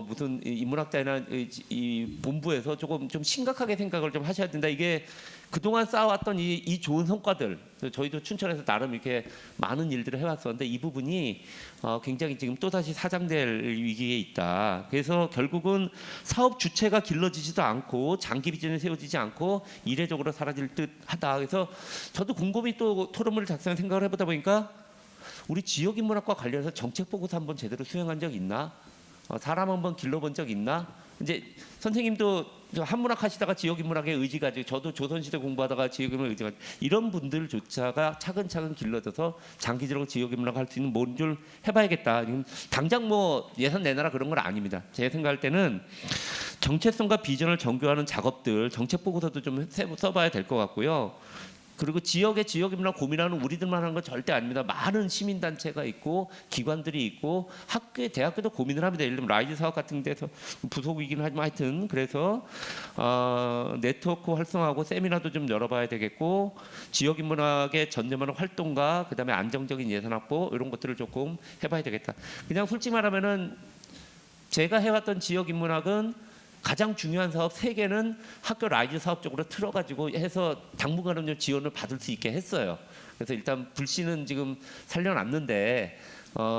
무슨 인문학자나 이 본부에서 조금 좀 심각하게 생각을 좀 하셔야 된다. 이게 그동안 쌓아왔던 이 좋은 성과들 저희도 춘천에서 나름 이렇게 많은 일들을 해왔었는데 이 부분이 굉장히 지금 또다시 사장될 위기에 있다. 그래서 결국은 사업 주체가 길러지지도 않고 장기 비전이 세워지지 않고 이례적으로 사라질 듯하다. 그래서 저도 곰곰이 또 토론을 작성한 생각을 해보다 보니까 우리 지역인문학과 관련해서 정책 보고서 한번 제대로 수행한 적 있나? 사람 한번 길러본 적 있나? 이제 선생님도 한문학 하시다가 지역인문학에 의지 가지고 저도 조선시대 공부하다가 지역인문학 의지 가지고 이런 분들조차가 차근차근 길러져서 장기적으로 지역인문학 할 수 있는 뭔 줄 해봐야겠다. 지금 당장 뭐 예산 내놔라 그런 건 아닙니다. 제 생각할 때는 정체성과 비전을 정교하는 작업들 정책 보고서도 좀 써봐야 될 것 같고요. 그리고 지역의 지역인문학 고민하는 우리들만 하는 건 절대 아닙니다. 많은 시민단체가 있고 기관들이 있고 학교, 대학교도 고민을 합니다. 예를 들면 라이즈 사업 같은 데서 부속이긴 하지만 하여튼 그래서 네트워크 활성화하고 세미나도 좀 열어봐야 되겠고 지역인문학의 전념하는 활동과 그다음에 안정적인 예산 확보 이런 것들을 조금 해봐야 되겠다. 그냥 솔직히 말하면은 제가 해왔던 지역인문학은 가장 중요한 사업 3개는 학교 라이즈 사업 쪽으로 틀어가지고 해서 당분간은 좀 지원을 받을 수 있게 했어요. 그래서 일단 불씨는 지금 살려놨는데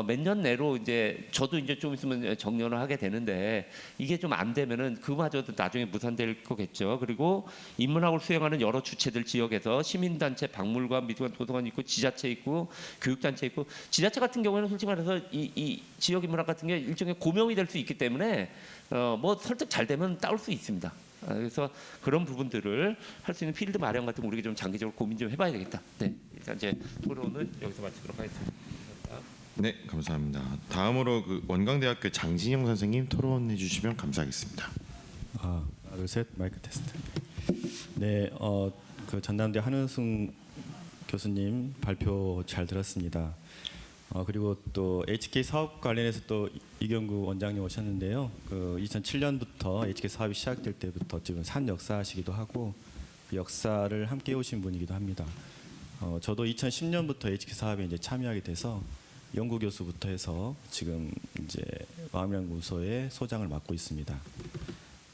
몇 년 내로 이제 저도 이제 좀 있으면 정년을 하게 되는데 이게 좀 안 되면은 그마저도 나중에 무산될 거겠죠. 그리고 인문학을 수행하는 여러 주체들 지역에서 시민단체, 박물관, 미술관, 도서관 있고 지자체 있고 교육단체 있고 지자체 같은 경우에는 솔직히 말해서 이 지역 인문학 같은 게 일종의 고명이 될 수 있기 때문에 뭐 설득 잘 되면 따올 수 있습니다. 그래서 그런 부분들을 할 수 있는 필드 마련 같은 거 우리가 좀 장기적으로 고민 좀 해봐야 되겠다. 네, 일단 이제 토론은 여기서 마치도록 하겠습니다. 네, 감사합니다. 다음으로 그 원광대학교 장진영 선생님 토론해 주시면 감사하겠습니다. 하나, 둘, 셋, 마이크 테스트. 네, 그 전남대 한은승 교수님 발표 잘 들었습니다. 그리고 또 HK 사업 관련해서 또 이경구 원장님 오셨는데요. 그 2007년부터 HK 사업이 시작될 때부터 지금 산 역사시기도 하고 그 역사를 함께 오신 분이기도 합니다. 저도 2010년부터 HK 사업에 이제 참여하게 돼서 연구 교수부터 해서 지금 이제 마음연구소의 소장을 맡고 있습니다.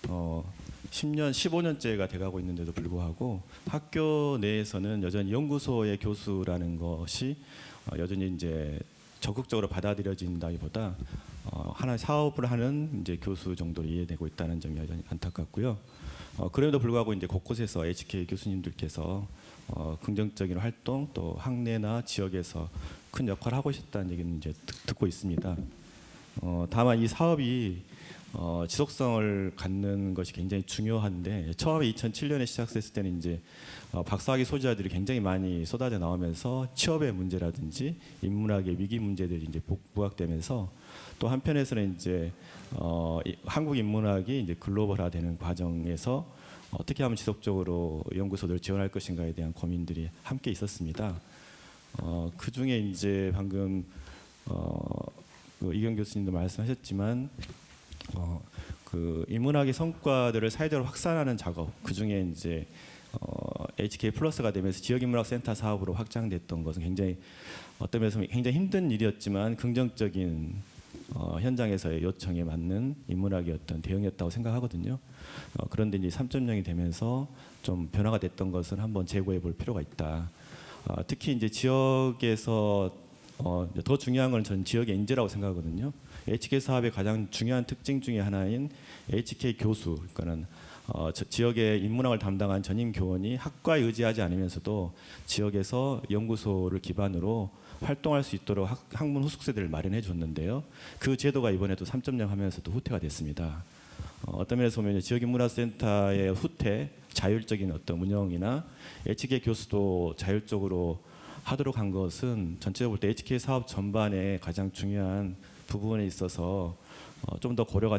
10년, 15년째가 돼가고 있는데도 불구하고 학교 내에서는 여전히 연구소의 교수라는 것이 여전히 이제 적극적으로 받아들여진다기보다 하나의 사업을 하는 이제 교수 정도로 이해되고 있다는 점이 여전히 안타깝고요. 그럼에도 불구하고 이제 곳곳에서 HK 교수님들께서 긍정적인 활동 또 학내나 지역에서 큰 역할을 하고 있다는 얘기는 이제 듣고 있습니다. 다만 이 사업이 지속성을 갖는 것이 굉장히 중요한데 처음에 2007년에 시작했을 때는 이제 박사학위 소지자들이 굉장히 많이 쏟아져 나오면서 취업의 문제라든지 인문학의 위기 문제들이 이제 부각되면서 또 한편에서는 이제 한국 인문학이 이제 글로벌화되는 과정에서 어떻게 하면 지속적으로 연구소들을 지원할 것인가에 대한 고민들이 함께 있었습니다. 그 중에 이제 방금 그 이경 교수님도 말씀하셨지만 그 인문학의 성과들을 사회적으로 확산하는 작업 그 중에 이제 HK 플러스가 되면서 지역인문학센터 사업으로 확장됐던 것은 굉장히 어떤 면에서 굉장히 힘든 일이었지만 긍정적인 현장에서의 요청에 맞는 인문학의 어떤 대응이었다고 생각하거든요. 그런데 이제 3.0이 되면서 좀 변화가 됐던 것은 한번 재고해 볼 필요가 있다. 특히 이제 지역에서 더 중요한 건 저는 지역의 인재라고 생각하거든요. HK 사업의 가장 중요한 특징 중에 하나인 HK 교수, 그러니까는 지역의 인문학을 담당한 전임 교원이 학과에 의지하지 않으면서도 지역에서 연구소를 기반으로 활동할 수 있도록 학문 후속세대를 마련해 줬는데요. 그 제도가 이번에도 3.0 하면서도 후퇴가 됐습니다. 어떤 면에서 보면 지역인문학센터의 후퇴, 자율적인 어떤 운영이나 HK 교수도 자율적으로 하도록 한 것은 전체적으로 볼 때 HK 사업 전반에 가장 중요한 부분에 있어서 좀 더 고려가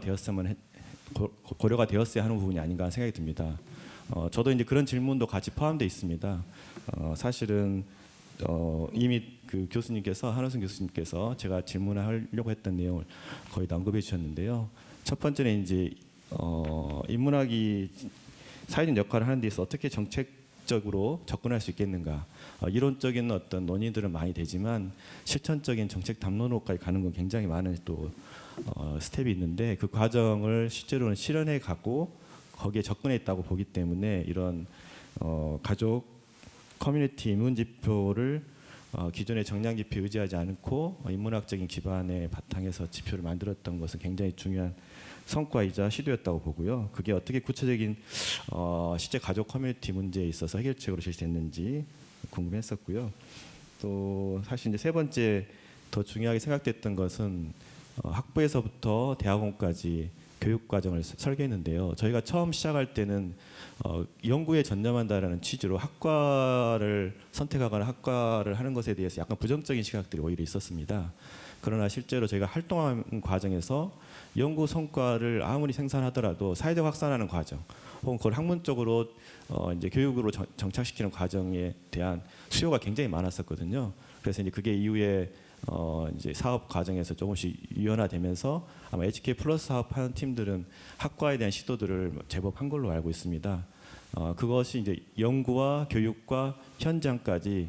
되었어야 하는 부분이 아닌가 생각이 듭니다. 저도 이제 그런 질문도 같이 포함되어 있습니다. 사실은 이미 그 교수님께서 한호승 교수님께서 제가 질문하려고 했던 내용을 거의 다 언급해 주셨는데요. 첫 번째는 이제 인문학이 사회적 역할을 하는 데 있어서 어떻게 정책적으로 접근할 수 있겠는가. 이론적인 어떤 논의들은 많이 되지만 실천적인 정책 담론으로까지 가는 건 굉장히 많은 또 스텝이 있는데 그 과정을 실제로는 실현해 갖고 거기에 접근했다고 보기 때문에 이런 가족 커뮤니티 인문지표를 기존의 정량지표 의지하지 않고 인문학적인 기반의 바탕에서 지표를 만들었던 것은 굉장히 중요한 성과이자 시도였다고 보고요. 그게 어떻게 구체적인 실제 가족 커뮤니티 문제에 있어서 해결책으로 실시됐는지 궁금했었고요. 또 사실 이제 세 번째 더 중요하게 생각됐던 것은 학부에서부터 대학원까지 교육 과정을 설계했는데요. 저희가 처음 시작할 때는 연구에 전념한다라는 취지로 학과를 선택하거나 학과를 하는 것에 대해서 약간 부정적인 시각들이 오히려 있었습니다. 그러나 실제로 저희가 활동하는 과정에서 연구 성과를 아무리 생산하더라도 사회적 확산하는 과정, 혹은 그걸 학문적으로 이제 교육으로 정착시키는 과정에 대한 수요가 굉장히 많았었거든요. 그래서 이제 그게 이후에 이제 사업 과정에서 조금씩 유연화되면서 아마 HK 플러스 사업하는 팀들은 학과에 대한 시도들을 제법 한 걸로 알고 있습니다. 그것이 이제 연구와 교육과 현장까지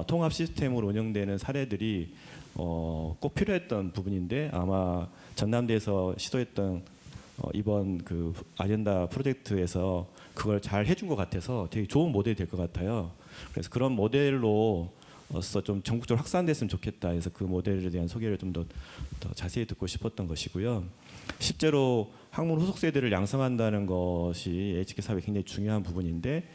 통합 시스템으로 운영되는 사례들이 꼭 필요했던 부분인데 아마 전남대에서 시도했던 이번 그 아젠다 프로젝트에서 그걸 잘 해준 것 같아서 되게 좋은 모델이 될 것 같아요. 그래서 그런 모델로 좀 전국적으로 확산됐으면 좋겠다 해서 그 모델에 대한 소개를 좀 더 자세히 듣고 싶었던 것이고요. 실제로 학문 후속 세대를 양성한다는 것이 HK 사업에 굉장히 중요한 부분인데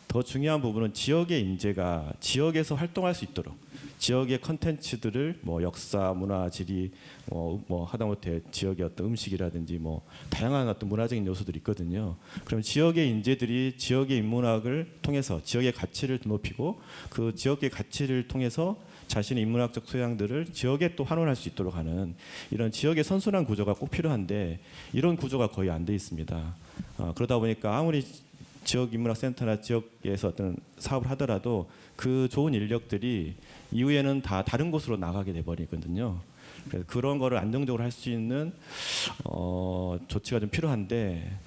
더 중요한 부분은 지역의 인재가 지역에서 활동할 수 있도록 지역의 컨텐츠들을 뭐 역사, 문화, 지리 뭐 하다못해 지역의 어떤 음식이라든지 뭐 다양한 어떤 문화적인 요소들이 있거든요. 그럼 지역의 인재들이 지역의 인문학을 통해서 지역의 가치를 높이고 그 지역의 가치를 통해서 자신의 인문학적 소양들을 지역에 또 환원할 수 있도록 하는 이런 지역의 선순환 구조가 꼭 필요한데 이런 구조가 거의 안 돼 있습니다. 그러다 보니까 아무리 지역 인문학센터나 지역에서 어떤 사업을 하더라도 그 좋은 인력들이 이후에는 다 다른 곳으로 나가게 돼버리거든요. 그래서 그런 거를 안정적으로 할 수 있는 조치가 좀 필요한데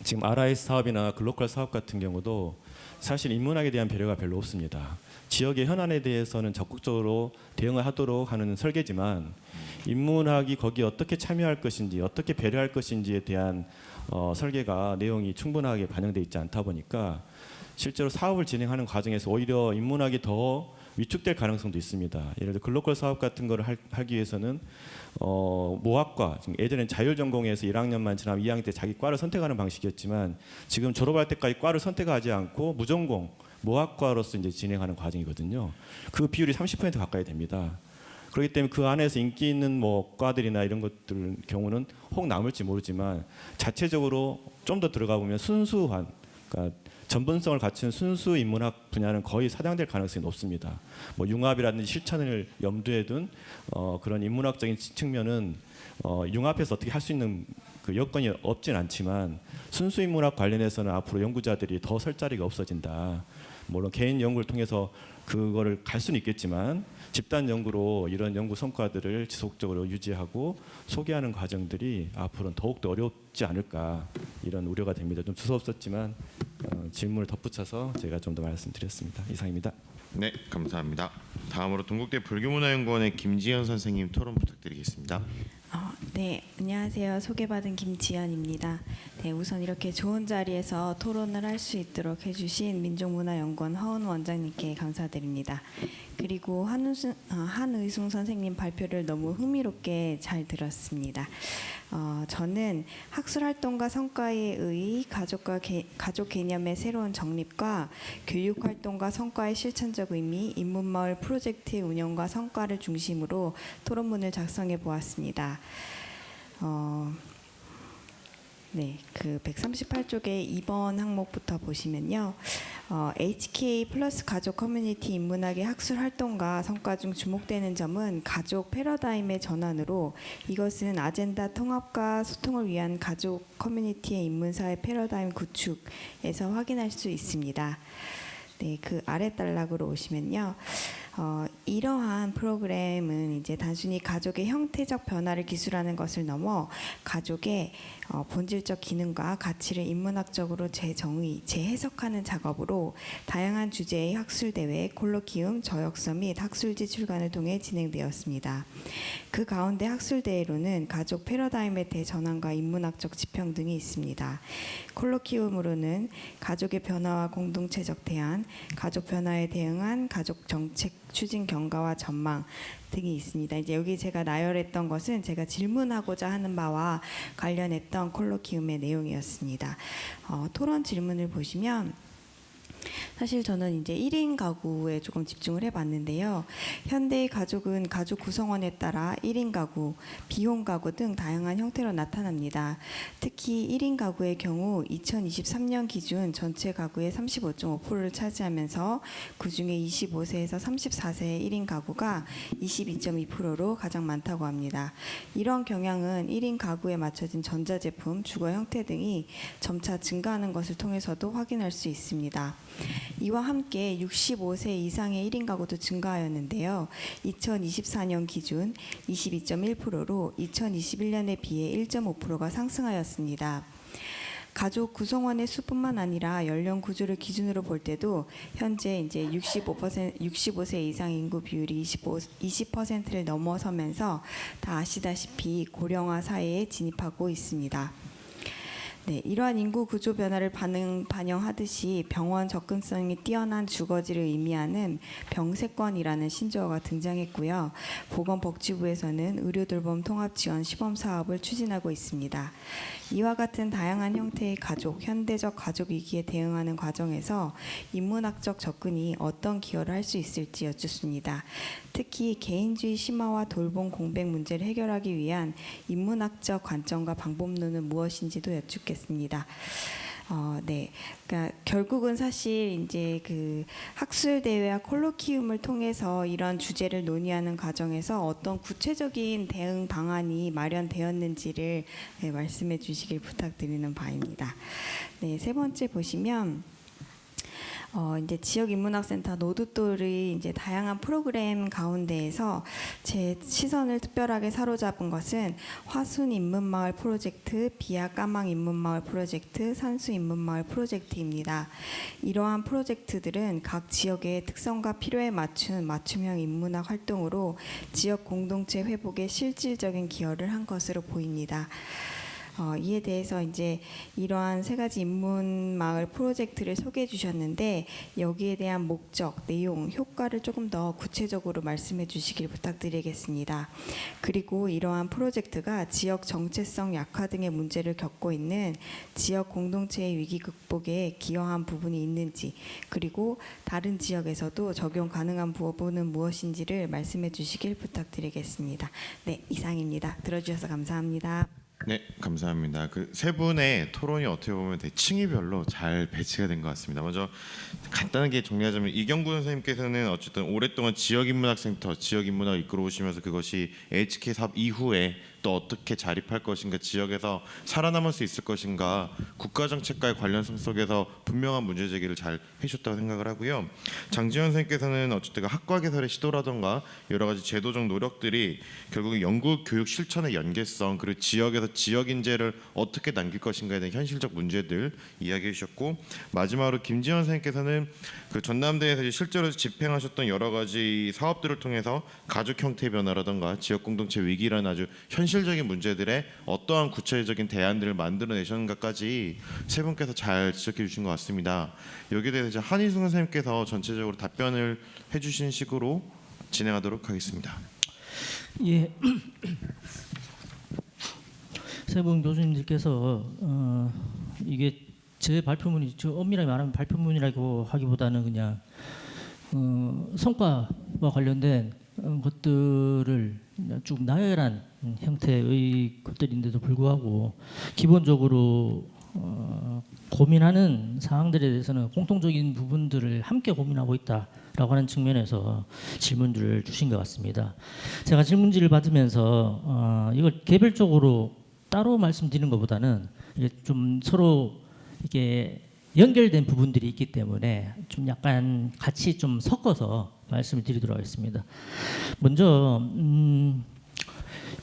지금 RIS 사업이나 글로컬 사업 같은 경우도 사실 인문학에 대한 배려가 별로 없습니다. 지역의 현안에 대해서는 적극적으로 대응을 하도록 하는 설계지만 인문학이 거기에 어떻게 참여할 것인지 어떻게 배려할 것인지에 대한 설계가 내용이 충분하게 반영되어 있지 않다 보니까 실제로 사업을 진행하는 과정에서 오히려 인문학이 더 위축될 가능성도 있습니다. 예를 들어 글로컬 사업 같은 거를 하기 위해서는 모학과 예전엔 자율전공에서 1학년만 지나면 2학년 때 자기 과를 선택하는 방식이었지만 지금 졸업할 때까지 과를 선택하지 않고 무전공 모학과로서 이제 진행하는 과정이거든요. 그 비율이 30% 가까이 됩니다. 그렇기 때문에 그 안에서 인기 있는 뭐 과들이나 이런 것들 경우는 혹 남을지 모르지만 자체적으로 좀 더 들어가 보면 순수한 그러니까 전문성을 갖춘 순수 인문학 분야는 거의 사장될 가능성이 높습니다. 뭐 융합이라든지 실천을 염두에 둔 그런 인문학적인 측면은 융합해서 어떻게 할 수 있는 그 여건이 없진 않지만 순수 인문학 관련해서는 앞으로 연구자들이 더 설 자리가 없어진다. 물론 개인 연구를 통해서 그거를 갈 수는 있겠지만 집단 연구로 이런 연구 성과들을 지속적으로 유지하고 소개하는 과정들이 앞으로는 더욱더 어렵지 않을까 이런 우려가 됩니다. 좀 두서없었지만 질문을 덧붙여서 제가 좀 더 말씀드렸습니다. 이상입니다. 네, 감사합니다. 다음으로 동국대 불교문화연구원의 김지연 선생님 토론 부탁드리겠습니다. 네, 안녕하세요. 소개받은 김지연입니다. 네, 우선 이렇게 좋은 자리에서 토론을 할 수 있도록 해주신 민족문화연구원 허은 원장님께 감사드립니다. 그리고 한의숭 선생님 발표를 너무 흥미롭게 잘 들었습니다. 저는 학술활동과 성과에 의의 가족 개념의 새로운 정립과 교육활동과 성과의 실천적 의미, 인문마을 프로젝트의 운영과 성과를 중심으로 토론문을 작성해 보았습니다. 네, 그 138쪽의 2번 항목부터 보시면요. HK 플러스 가족 커뮤니티 인문학의 학술 활동과 성과 중 주목되는 점은 가족 패러다임의 전환으로 이것은 아젠다 통합과 소통을 위한 가족 커뮤니티의 인문사회 패러다임 구축에서 확인할 수 있습니다. 네, 그 아래 단락으로 오시면요. 이러한 프로그램은 이제 단순히 가족의 형태적 변화를 기술하는 것을 넘어 가족의 본질적 기능과 가치를 인문학적으로 재정의, 재해석하는 작업으로 다양한 주제의 학술 대회, 콜로키움, 저역서 및 학술지 출간을 통해 진행되었습니다. 그 가운데 학술 대회로는 가족 패러다임의 대전환과 인문학적 지평 등이 있습니다. 콜로키움으로는 가족의 변화와 공동체적 대안, 가족 변화에 대응한 가족 정책 추진 경과와 전망 등이 있습니다. 이제 여기 제가 나열했던 것은 제가 질문하고자 하는 바와 관련했던 콜로키움의 내용이었습니다. 토론 질문을 보시면 사실 저는 이제 1인 가구에 조금 집중을 해봤는데요. 현대의 가족은 가족 구성원에 따라 1인 가구, 비혼 가구 등 다양한 형태로 나타납니다. 특히 1인 가구의 경우 2023년 기준 전체 가구의 35.5%를 차지하면서 그중에 25세에서 34세의 1인 가구가 22.2%로 가장 많다고 합니다. 이런 경향은 1인 가구에 맞춰진 전자제품, 주거 형태 등이 점차 증가하는 것을 통해서도 확인할 수 있습니다. 이와 함께 65세 이상의 1인 가구도 증가하였는데요. 2024년 기준 22.1%로 2021년에 비해 1.5%가 상승하였습니다. 가족 구성원의 수뿐만 아니라 연령 구조를 기준으로 볼 때도 현재 이제 65세 이상 인구 비율이 20%를 넘어서면서 다 아시다시피 고령화 사회에 진입하고 있습니다. 네, 이러한 인구 구조 변화를 반영하듯이 병원 접근성이 뛰어난 주거지를 의미하는 병세권이라는 신조어가 등장했고요. 보건복지부에서는 의료돌봄 통합지원 시범 사업을 추진하고 있습니다. 이와 같은 다양한 형태의 가족, 현대적 가족 위기에 대응하는 과정에서 인문학적 접근이 어떤 기여를 할 수 있을지 여쭙습니다. 특히 개인주의 심화와 돌봄 공백 문제를 해결하기 위한 인문학적 관점과 방법론은 무엇인지도 여쭙겠습니다. 네, 그러니까 결국은 사실 이제 그 학술 대회와 콜로키움을 통해서 이런 주제를 논의하는 과정에서 어떤 구체적인 대응 방안이 마련되었는지를 네, 말씀해 주시길 부탁드리는 바입니다. 네, 세 번째 보시면. 이제 지역인문학센터 노드돌의 이제 다양한 프로그램 가운데에서 제 시선을 특별하게 사로잡은 것은 화순 인문마을 프로젝트, 비아 까망 인문마을 프로젝트, 산수 인문마을 프로젝트입니다. 이러한 프로젝트들은 각 지역의 특성과 필요에 맞춘 맞춤형 인문학 활동으로 지역 공동체 회복에 실질적인 기여를 한 것으로 보입니다. 이에 대해서 이제 이러한 세 가지 인문마을 프로젝트를 소개해 주셨는데 여기에 대한 목적, 내용, 효과를 조금 더 구체적으로 말씀해 주시길 부탁드리겠습니다. 그리고 이러한 프로젝트가 지역 정체성 약화 등의 문제를 겪고 있는 지역 공동체의 위기 극복에 기여한 부분이 있는지, 그리고 다른 지역에서도 적용 가능한 부분은 무엇인지를 말씀해 주시길 부탁드리겠습니다. 네, 이상입니다. 들어주셔서 감사합니다. 네, 감사합니다. 그 세 분의 토론이 어떻게 보면 층위별로 잘 배치가 된 것 같습니다. 먼저 간단하게 정리하자면 이경구 선생님께서는 어쨌든 오랫동안 지역인문학센터, 지역인문학을 이끌어 오시면서 그것이 HK 사업 이후에 또 어떻게 자립할 것인가, 지역에서 살아남을 수 있을 것인가, 국가정책과의 관련성 속에서 분명한 문제 제기를 잘 해주셨다고 생각을 하고요. 장지현 선생님께서는 어쨌든 학과 개설의 시도라던가 여러 가지 제도적 노력들이 결국 연구 교육 실천의 연계성, 그리고 지역에서 지역 인재를 어떻게 남길 것인가에 대한 현실적 문제들 이야기해 주셨고, 마지막으로 김지현 선생님께서는 그 전남대에서 실제로 집행하셨던 여러 가지 사업들을 통해서 가족 형태의 변화라던가 지역 공동체 위기라는 아주 현실 현실적인 문제들에 어떠한 구체적인 대안들을 만들어내셨는가까지 세 분께서 잘 지적해 주신 것 같습니다. 여기에 대해서 이제 한희승 선생님께서 전체적으로 답변을 해주신 식으로 진행하도록 하겠습니다. 예. 세 분 교수님들께서 이게 제 발표문이 저 엄밀하게 말하면 발표문이라고 하기보다는 그냥 성과와 관련된 것들을 쭉 나열한 형태의 것들인데도 불구하고 기본적으로 고민하는 사항들에 대해서는 공통적인 부분들을 함께 고민하고 있다라고 하는 측면에서 질문들을 주신 것 같습니다. 제가 질문지를 받으면서 이걸 개별적으로 따로 말씀드리는 것보다는 이게 좀 서로 이게 연결된 부분들이 있기 때문에 좀 약간 같이 좀 섞어서 말씀을 드리도록 하겠습니다. 먼저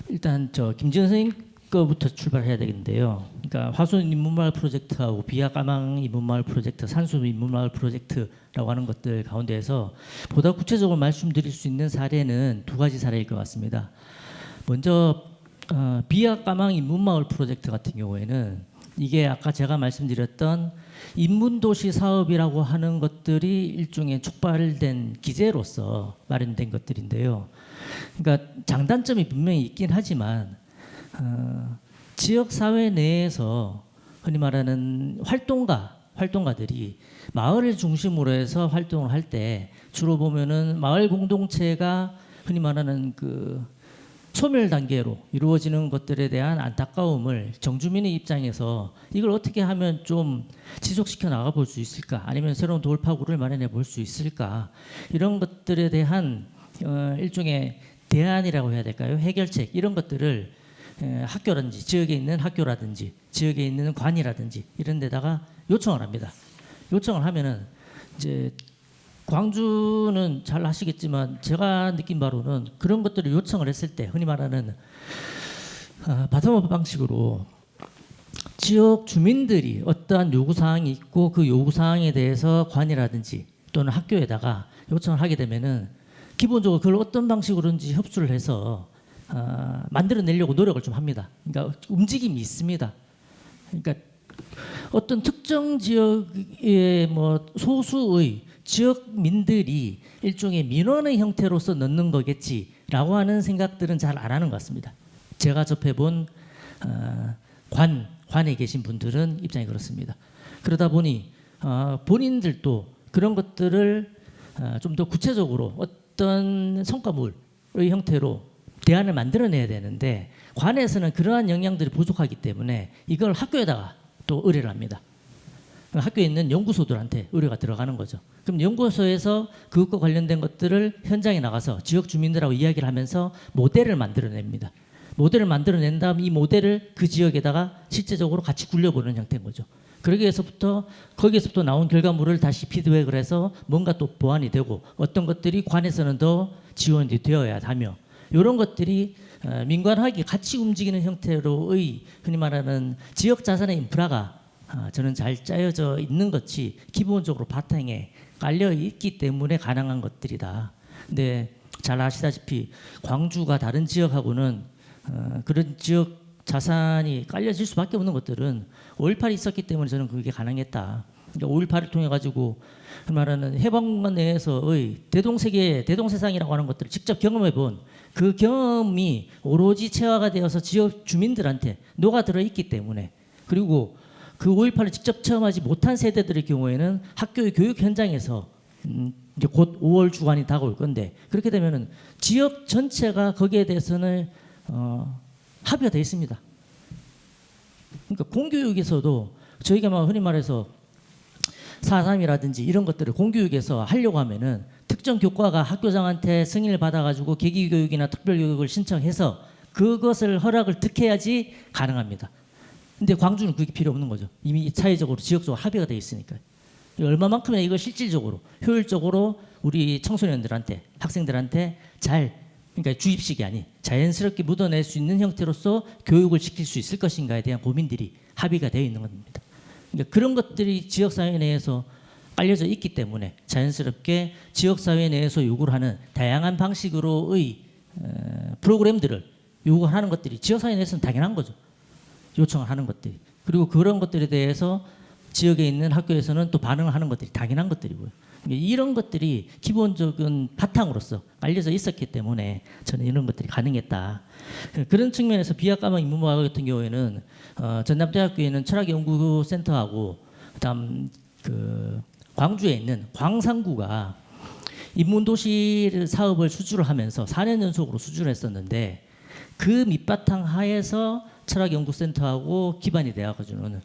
일단 저 김지현 선생님 거부터 출발해야 되겠는데요. 그러니까 화순 인문마을 프로젝트하고 비아 까망 인문마을 프로젝트, 산수 인문마을 프로젝트라고 하는 것들 가운데에서 보다 구체적으로 말씀드릴 수 있는 사례는 두 가지 사례일 것 같습니다. 먼저 비아 까망 인문마을 프로젝트 같은 경우에는 이게 아까 제가 말씀드렸던 인문도시 사업이라고 하는 것들이 일종의 촉발된 기제로서 마련된 것들인데요. 그러니까 장단점이 분명히 있긴 하지만 지역 사회 내에서 흔히 말하는 활동가들이 마을을 중심으로 해서 활동을 할 때 주로 보면은 마을 공동체가 흔히 말하는 그 소멸 단계로 이루어지는 것들에 대한 안타까움을 정주민의 입장에서 이걸 어떻게 하면 좀 지속시켜 나가 볼 수 있을까, 아니면 새로운 돌파구를 마련해 볼 수 있을까, 이런 것들에 대한 일종의 대안이라고 해야 될까요? 해결책 이런 것들을 학교라든지 지역에 있는 학교라든지 지역에 있는 관이라든지 이런 데다가 요청을 합니다. 요청을 하면은 이제 광주는 잘 아시겠지만 제가 느낀 바로는 그런 것들을 요청을 했을 때 흔히 말하는 바텀업 방식으로 지역 주민들이 어떠한 요구사항이 있고 그 요구사항에 대해서 관이라든지 또는 학교에다가 요청을 하게 되면은 기본적으로 그걸 어떤 방식으로든지 협수를 해서 만들어내려고 노력을 좀 합니다. 그러니까 움직임이 있습니다. 그러니까 어떤 특정 지역의 뭐 소수의 지역민들이 일종의 민원의 형태로서 넣는 거겠지라고 하는 생각들은 잘 안 하는 것 같습니다. 제가 접해본 관에 계신 분들은 입장이 그렇습니다. 그러다 보니 본인들도 그런 것들을 좀 더 구체적으로 어떤 성과물의 형태로 대안을 만들어내야 되는데 관에서는 그러한 역량들이 부족하기 때문에 이걸 학교에다가 또 의뢰를 합니다. 학교에 있는 연구소들한테 의뢰가 들어가는 거죠. 그럼 연구소에서 그것과 관련된 것들을 현장에 나가서 지역 주민들하고 이야기를 하면서 모델을 만들어냅니다. 모델을 만들어낸 다음 이 모델을 그 지역에다가 실제적으로 같이 굴려보는 형태인 거죠. 거기에서부터 나온 결과물을 다시 피드백을 해서 뭔가 또 보완이 되고 어떤 것들이 관에서는 더 지원이 되어야 하며 이런 것들이 민관학이 같이 움직이는 형태로의 흔히 말하는 지역 자산의 인프라가 저는 잘 짜여져 있는 것이 기본적으로 바탕에 깔려 있기 때문에 가능한 것들이다. 근데 잘 아시다시피 광주가 다른 지역하고는 그런 지역 자산이 깔려질 수밖에 없는 것들은 5.18이 있었기 때문에 저는 그게 가능했다. 그러니까 5.18을 통해 가지고 말하는 해방공간 내에서의 대동세상이라고 하는 것들을 직접 경험해 본 그 경험이 오로지 체화가 되어서 지역 주민들한테 녹아들어 있기 때문에, 그리고 그 5.18을 직접 체험하지 못한 세대들의 경우에는 학교의 교육 현장에서 이제 곧 5월 주간이 다가올 건데 그렇게 되면은 지역 전체가 거기에 대해서는 합의가 되어 있습니다. 그러니까 공교육에서도 저희가 막 흔히 말해서 4.3이라든지 이런 것들을 공교육에서 하려고 하면은 특정 교과가 학교장한테 승인을 받아가지고 계기교육이나 특별교육을 신청해서 그것을 허락을 득해야지 가능합니다. 근데 광주는 그게 필요 없는 거죠. 이미 사회적으로 지역적으로 합의가 되어 있으니까요. 얼마만큼이나 이걸 실질적으로 효율적으로 우리 청소년들한테 학생들한테 그러니까 주입식이 아닌 자연스럽게 묻어낼 수 있는 형태로서 교육을 시킬 수 있을 것인가에 대한 고민들이 합의가 되어 있는 겁니다. 그러니까 그런 것들이 지역사회 내에서 알려져 있기 때문에 자연스럽게 지역사회 내에서 요구를 하는 다양한 방식으로의 프로그램들을 요구하는 것들이 지역사회 내에서는 당연한 거죠. 요청을 하는 것들이. 그리고 그런 것들에 대해서 지역에 있는 학교에서는 또 반응을 하는 것들이 당연한 것들이고요. 이런 것들이 기본적인 바탕으로서 깔려져 있었기 때문에 저는 이런 것들이 가능했다. 그런 측면에서 비학과목 인문학 같은 경우에는 전남대학교에는 철학연구센터하고 그다음 그 광주에 있는 광산구가 인문도시 사업을 수주를 하면서 4년 연속으로 수주를 했었는데 그 밑바탕 하에서 철학연구센터하고 기반이 되어가지고는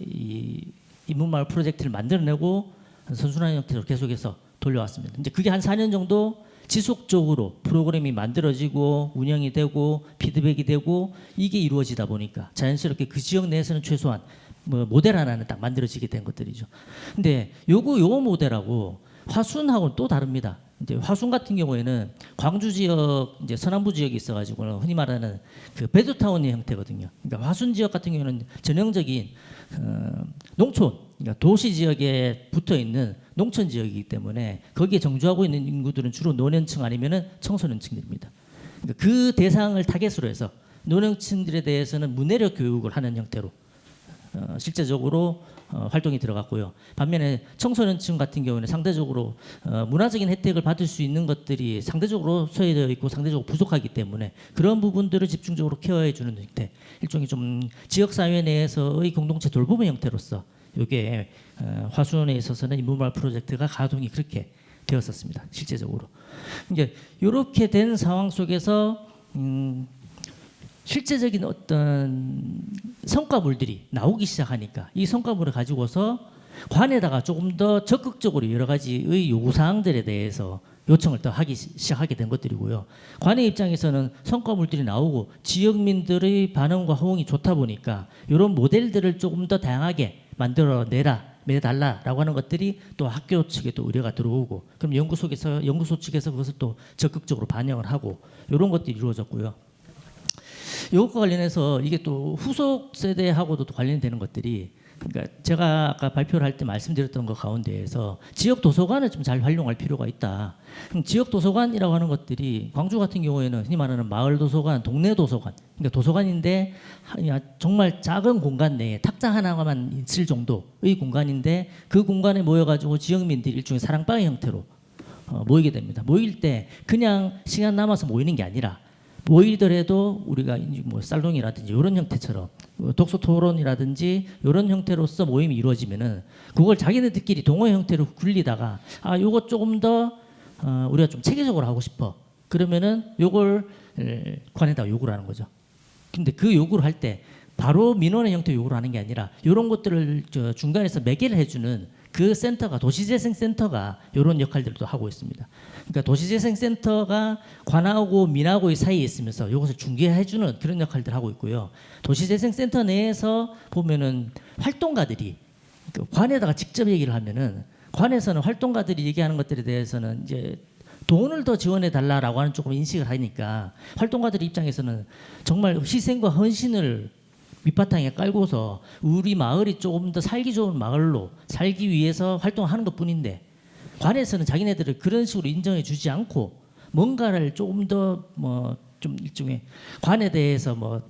이 인문마을 프로젝트를 만들어내고 선순환 형태로 계속해서 돌려왔습니다. 이제 그게 한 4년 정도 지속적으로 프로그램이 만들어지고 운영이 되고 피드백이 되고 이게 이루어지다 보니까 자연스럽게 그 지역 내에서는 최소한 뭐 모델 하나는 딱 만들어지게 된 것들이죠. 근데 요 모델하고 화순하고는 또 다릅니다. 이제 화순 같은 경우에는 광주 지역 이제 서남부 지역이 있어가지고 흔히 말하는 그 베드타운의 형태거든요. 그러니까 화순 지역 같은 경우에는 전형적인 농촌, 그러니까 도시 지역에 붙어 있는 농촌 지역이기 때문에 거기에 정주하고 있는 인구들은 주로 노년층 아니면은 청소년층들입니다. 그러니까 그 대상을 타겟으로 해서 노년층들에 대해서는 문해력 교육을 하는 형태로 실제적으로 활동이 들어갔고요. 반면에 청소년층 같은 경우는 상대적으로 문화적인 혜택을 받을 수 있는 것들이 상대적으로 소외되어 있고 상대적으로 부족하기 때문에 그런 부분들을 집중적으로 케어해 주는 형태, 일종의 좀 지역 사회 내에서의 공동체 돌봄의 형태로서 이게 화순에 있어서는 인문마을 프로젝트가 가동이 그렇게 되었었습니다. 실제적으로 이제 이렇게 된 상황 속에서 실제적인 어떤 성과물들이 나오기 시작하니까 이 성과물을 가지고서 관에다가 조금 더 적극적으로 여러 가지의 요구사항들에 대해서 요청을 더 하기 시작하게 된 것들이고요. 관의 입장에서는 성과물들이 나오고 지역민들의 반응과 호응이 좋다 보니까 이런 모델들을 조금 더 다양하게 내달라라고 하는 것들이 또 학교 측에 또 의뢰가 들어오고 그럼 연구소 측에서 그것을 또 적극적으로 반영을 하고 이런 것들이 이루어졌고요. 이것과 관련해서 이게 또 후속 세대하고도 또 관련되는 것들이 그러니까 제가 아까 발표를 할 때 말씀드렸던 것 가운데에서 지역 도서관을 좀 잘 활용할 필요가 있다. 지역 도서관이라고 하는 것들이 광주 같은 경우에는 흔히 말하는 마을 도서관, 동네 도서관, 그러니까 도서관인데 정말 작은 공간 내에 탁자 하나만 있을 정도의 공간인데 그 공간에 모여가지고 지역민들이 일종의 사랑방의 형태로 모이게 됩니다. 모일 때 그냥 시간 남아서 모이는 게 아니라 모이더라도 우리가 뭐 살롱이라든지 이런 형태처럼 독서 토론이라든지 이런 형태로서 모임이 이루어지면은 그걸 자기네들끼리 동호 형태로 굴리다가 요거 조금 더 우리가 좀 체계적으로 하고 싶어. 그러면은 요걸 관에다 요구를 하는 거죠. 근데 그 요구를 할 때 바로 민원의 형태 요구를 하는 게 아니라 이런 것들을 중간에서 매개를 해주는 그 센터가 도시재생센터가 이런 역할들도 하고 있습니다. 그러니까 도시재생센터가 관하고 민하고의 사이에 있으면서 이것을 중개해주는 그런 역할들을 하고 있고요. 도시재생센터 내에서 보면은 활동가들이 관에다가 직접 얘기를 하면은 관에서는 활동가들이 얘기하는 것들에 대해서는 이제 돈을 더 지원해 달라라고 하는 조금 인식을 하니까 활동가들 입장에서는 정말 희생과 헌신을 밑바탕에 깔고서 우리 마을이 조금 더 살기 좋은 마을로 살기 위해서 활동하는 것뿐인데 관에서는 자기네들을 그런 식으로 인정해 주지 않고 뭔가를 조금 더 뭐 좀 일종의 관에 대해서 뭐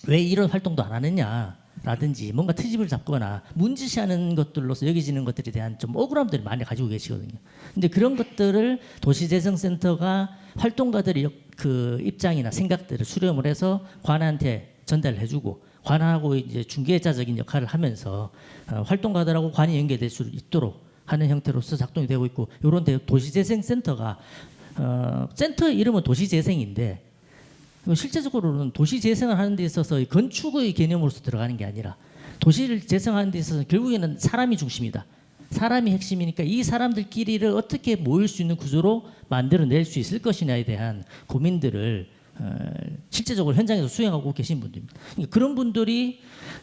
왜 이런 활동도 안 하느냐라든지 뭔가 트집을 잡거나 문지시하는 것들로서 여겨지는 것들에 대한 좀 억울함들을 많이 가지고 계시거든요. 근데 그런 것들을 도시재생센터가 활동가들의 그 입장이나 생각들을 수렴을 해서 관한테 전달을 해주고 관하고 이제 중개자적인 역할을 하면서 활동가들하고 관이 연계될 수 있도록 하는 형태로서 작동이 되고 있고 이런 도시재생센터가 센터 이름은 도시재생인데 실제적으로는 도시재생을 하는 데 있어서 건축의 개념으로서 들어가는 게 아니라 도시를 재생하는 데 있어서 결국에는 사람이 중심이다. 사람이 핵심이니까 이 사람들끼리를 어떻게 모일 수 있는 구조로 만들어낼 수 있을 것이냐에 대한 고민들을 실제적으로 현장에서 수행하고 계신 분들입니다. 그러니까 그런 분들이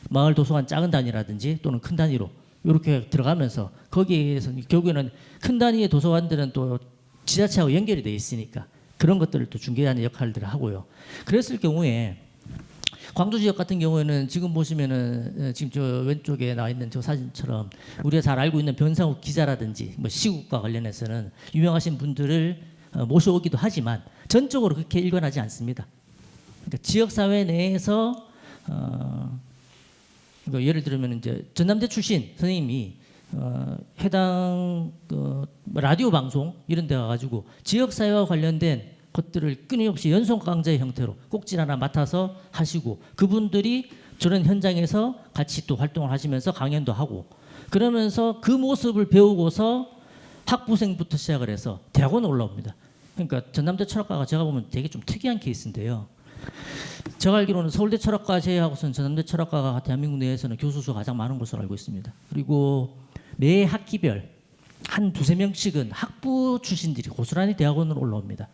마을 도서관 작은 단위라든지 또는 큰 단위로 이렇게 들어가면서 거기에서 결국에는 큰 단위의 도서관들은 또 지자체하고 연결이 돼 있으니까 그런 것들을 또 중개하는 역할들을 하고요. 그랬을 경우에 광주 지역 같은 경우에는 지금 보시면은 지금 저 왼쪽에 나와 있는 저 사진처럼 우리가 잘 알고 있는 변상욱 기자라든지 뭐 시국과 관련해서는 유명하신 분들을 모셔오기도 하지만 전적으로 그렇게 일관하지 않습니다. 그러니까 지역 사회 내에서 그러니까 예를 들면 이제 전남대 출신 선생님이 해당 라디오 방송 이런 데 가가지고 지역 사회와 관련된 것들을 끊임없이 연속 강좌의 형태로 꼭지 하나 맡아서 하시고 그분들이 저런 현장에서 같이 또 활동을 하시면서 강연도 하고 그러면서 그 모습을 배우고서 학부생부터 시작을 해서 대학원 올라옵니다. 그러니까 전남대 철학과가 제가 보면 되게 좀 특이한 케이스인데요. 제가 알기로는 서울대 철학과 제외하고서는 전남대 철학과가 대한민국 내에서는 교수 수가 가장 많은 것으로 알고 있습니다. 그리고 매 학기별 한 두세 명씩은 학부 출신들이 고스란히 대학원으로 올라옵니다.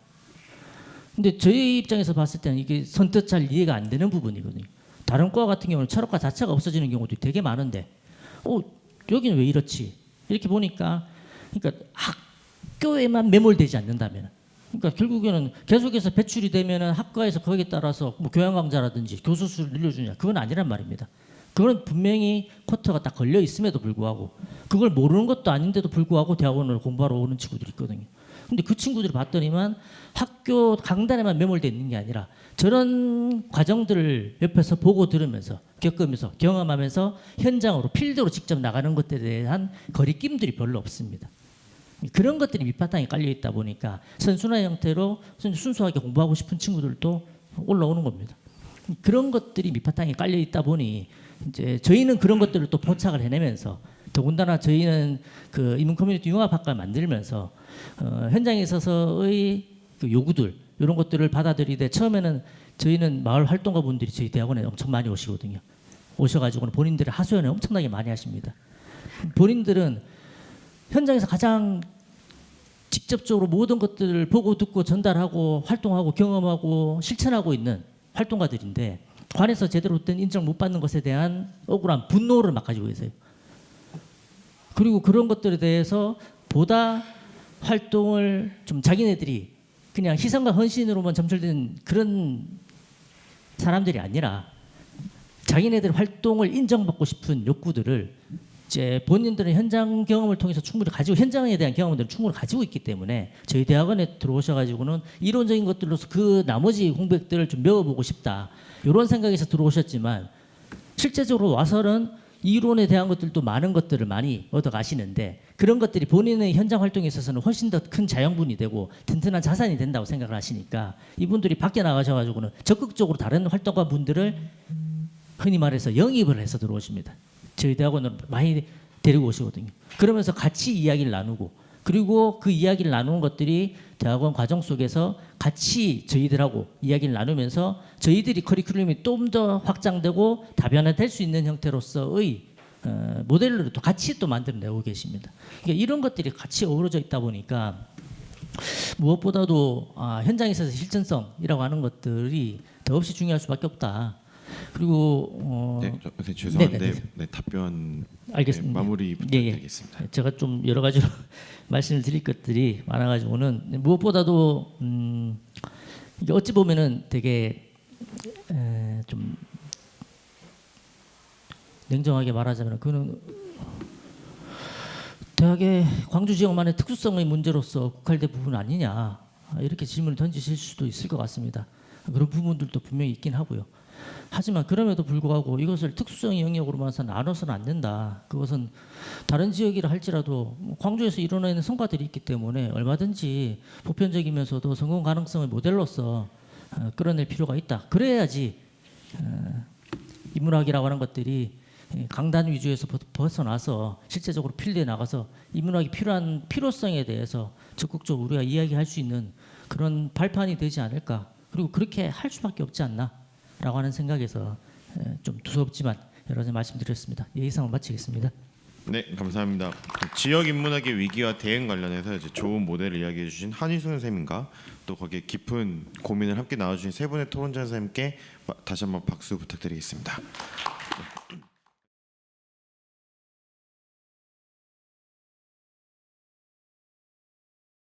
근데 저희 입장에서 봤을 때는 이게 선뜻 잘 이해가 안 되는 부분이거든요. 다른 과 같은 경우는 철학과 자체가 없어지는 경우도 되게 많은데 여기는 왜 이렇지? 이렇게 보니까 그러니까 학교에만 매몰되지 않는다면 그러니까 결국에는 계속해서 배출이 되면은 학과에서 거기에 따라서 뭐 교양 강좌라든지 교수 수를 늘려주냐 그건 아니란 말입니다. 그건 분명히 쿼터가 딱 걸려 있음에도 불구하고 그걸 모르는 것도 아닌데도 불구하고 대학원을 공부하러 오는 친구들이 있거든요. 근데 그 친구들을 봤더니만 학교 강단에만 매몰되어 있는 게 아니라 저런 과정들을 옆에서 보고 들으면서 겪으면서 경험하면서 현장으로 필드로 직접 나가는 것들에 대한 거리낌들이 별로 없습니다. 그런 것들이 밑바탕에 깔려 있다 보니까 선순환 형태로 순수하게 공부하고 싶은 친구들도 올라오는 겁니다. 그런 것들이 밑바탕에 깔려 있다 보니 이제 저희는 그런 것들을 또 포착을 해내면서 더군다나 저희는 그 인문 커뮤니티 융합학과를 만들면서 현장에 있어서의 그 요구들 이런 것들을 받아들이되 처음에는 저희는 마을 활동가 분들이 저희 대학원에 엄청 많이 오시거든요. 오셔가지고는 본인들의 하소연을 엄청나게 많이 하십니다. 본인들은 현장에서 가장 직접적으로 모든 것들을 보고 듣고 전달하고 활동하고 경험하고 실천하고 있는 활동가들인데 관에서 제대로 된 인정을 못 받는 것에 대한 억울한 분노를 막 가지고 계세요. 그리고 그런 것들에 대해서 보다 활동을 좀 자기네들이 그냥 희생과 헌신으로만 점철된 그런 사람들이 아니라 자기네들 활동을 인정받고 싶은 욕구들을 이제 본인들은 현장 경험을 통해서 충분히 가지고 현장에 대한 경험들을 충분히 가지고 있기 때문에 저희 대학원에 들어오셔가지고는 이론적인 것들로서 그 나머지 공백들을 좀 메워보고 싶다 이런 생각에서 들어오셨지만 실제적으로 와서는 이론에 대한 것들도 많은 것들을 많이 얻어가시는데 그런 것들이 본인의 현장 활동에 있어서는 훨씬 더 큰 자양분이 되고 튼튼한 자산이 된다고 생각을 하시니까 이분들이 밖에 나가셔가지고는 적극적으로 다른 활동가 분들을 흔히 말해서 영입을 해서 들어오십니다. 저희 대학원을 많이 데리고 오시거든요. 그러면서 같이 이야기를 나누고 그리고 그 이야기를 나누는 것들이 대학원 과정 속에서 같이 저희들하고 이야기를 나누면서 저희들이 커리큘럼이 좀 더 확장되고 다변화될 수 있는 형태로서의 모델로 또 같이 또 만들어내고 계십니다. 그러니까 이런 것들이 같이 어우러져 있다 보니까 무엇보다도 현장에 있어서 실전성이라고 하는 것들이 더없이 중요할 수밖에 없다. 그리고 네, 죄송한데 네네네. 네, 답변 알겠습니다. 마무리 부탁드리겠습니다. 예. 제가 좀 여러 가지로 말씀을 드릴 것들이 많아가지고는 무엇보다도 이게 어찌 보면은 되게 좀 냉정하게 말하자면 그는 대학의 광주 지역만의 특수성의 문제로서 국할된 부분 아니냐 이렇게 질문을 던지실 수도 있을 것 같습니다. 그런 부분들도 분명히 있긴 하고요. 하지만 그럼에도 불구하고 이것을 특수성의 영역으로만 나눠서는 안 된다. 그것은 다른 지역이라 할지라도 광주에서 이뤄내는 성과들이 있기 때문에 얼마든지 보편적이면서도 성공 가능성의 모델로서 끌어낼 필요가 있다. 그래야지 인문학이라고 하는 것들이 강단 위주에서 벗어나서 실제적으로 필드에 나가서 인문학이 필요한 필요성에 대해서 적극적으로 우리가 이야기할 수 있는 그런 발판이 되지 않을까. 그리고 그렇게 할 수밖에 없지 않나 라고 하는 생각에서 좀 두렵지만 여러 가지 말씀드렸습니다. 이상으로 마치겠습니다. 네, 감사합니다. 지역 인문학의 위기와 대응 관련해서 이제 좋은 모델을 이야기해 주신 한희순 선생님과 또 거기에 깊은 고민을 함께 나눠주신 세 분의 토론자 선생님께 다시 한번 박수 부탁드리겠습니다.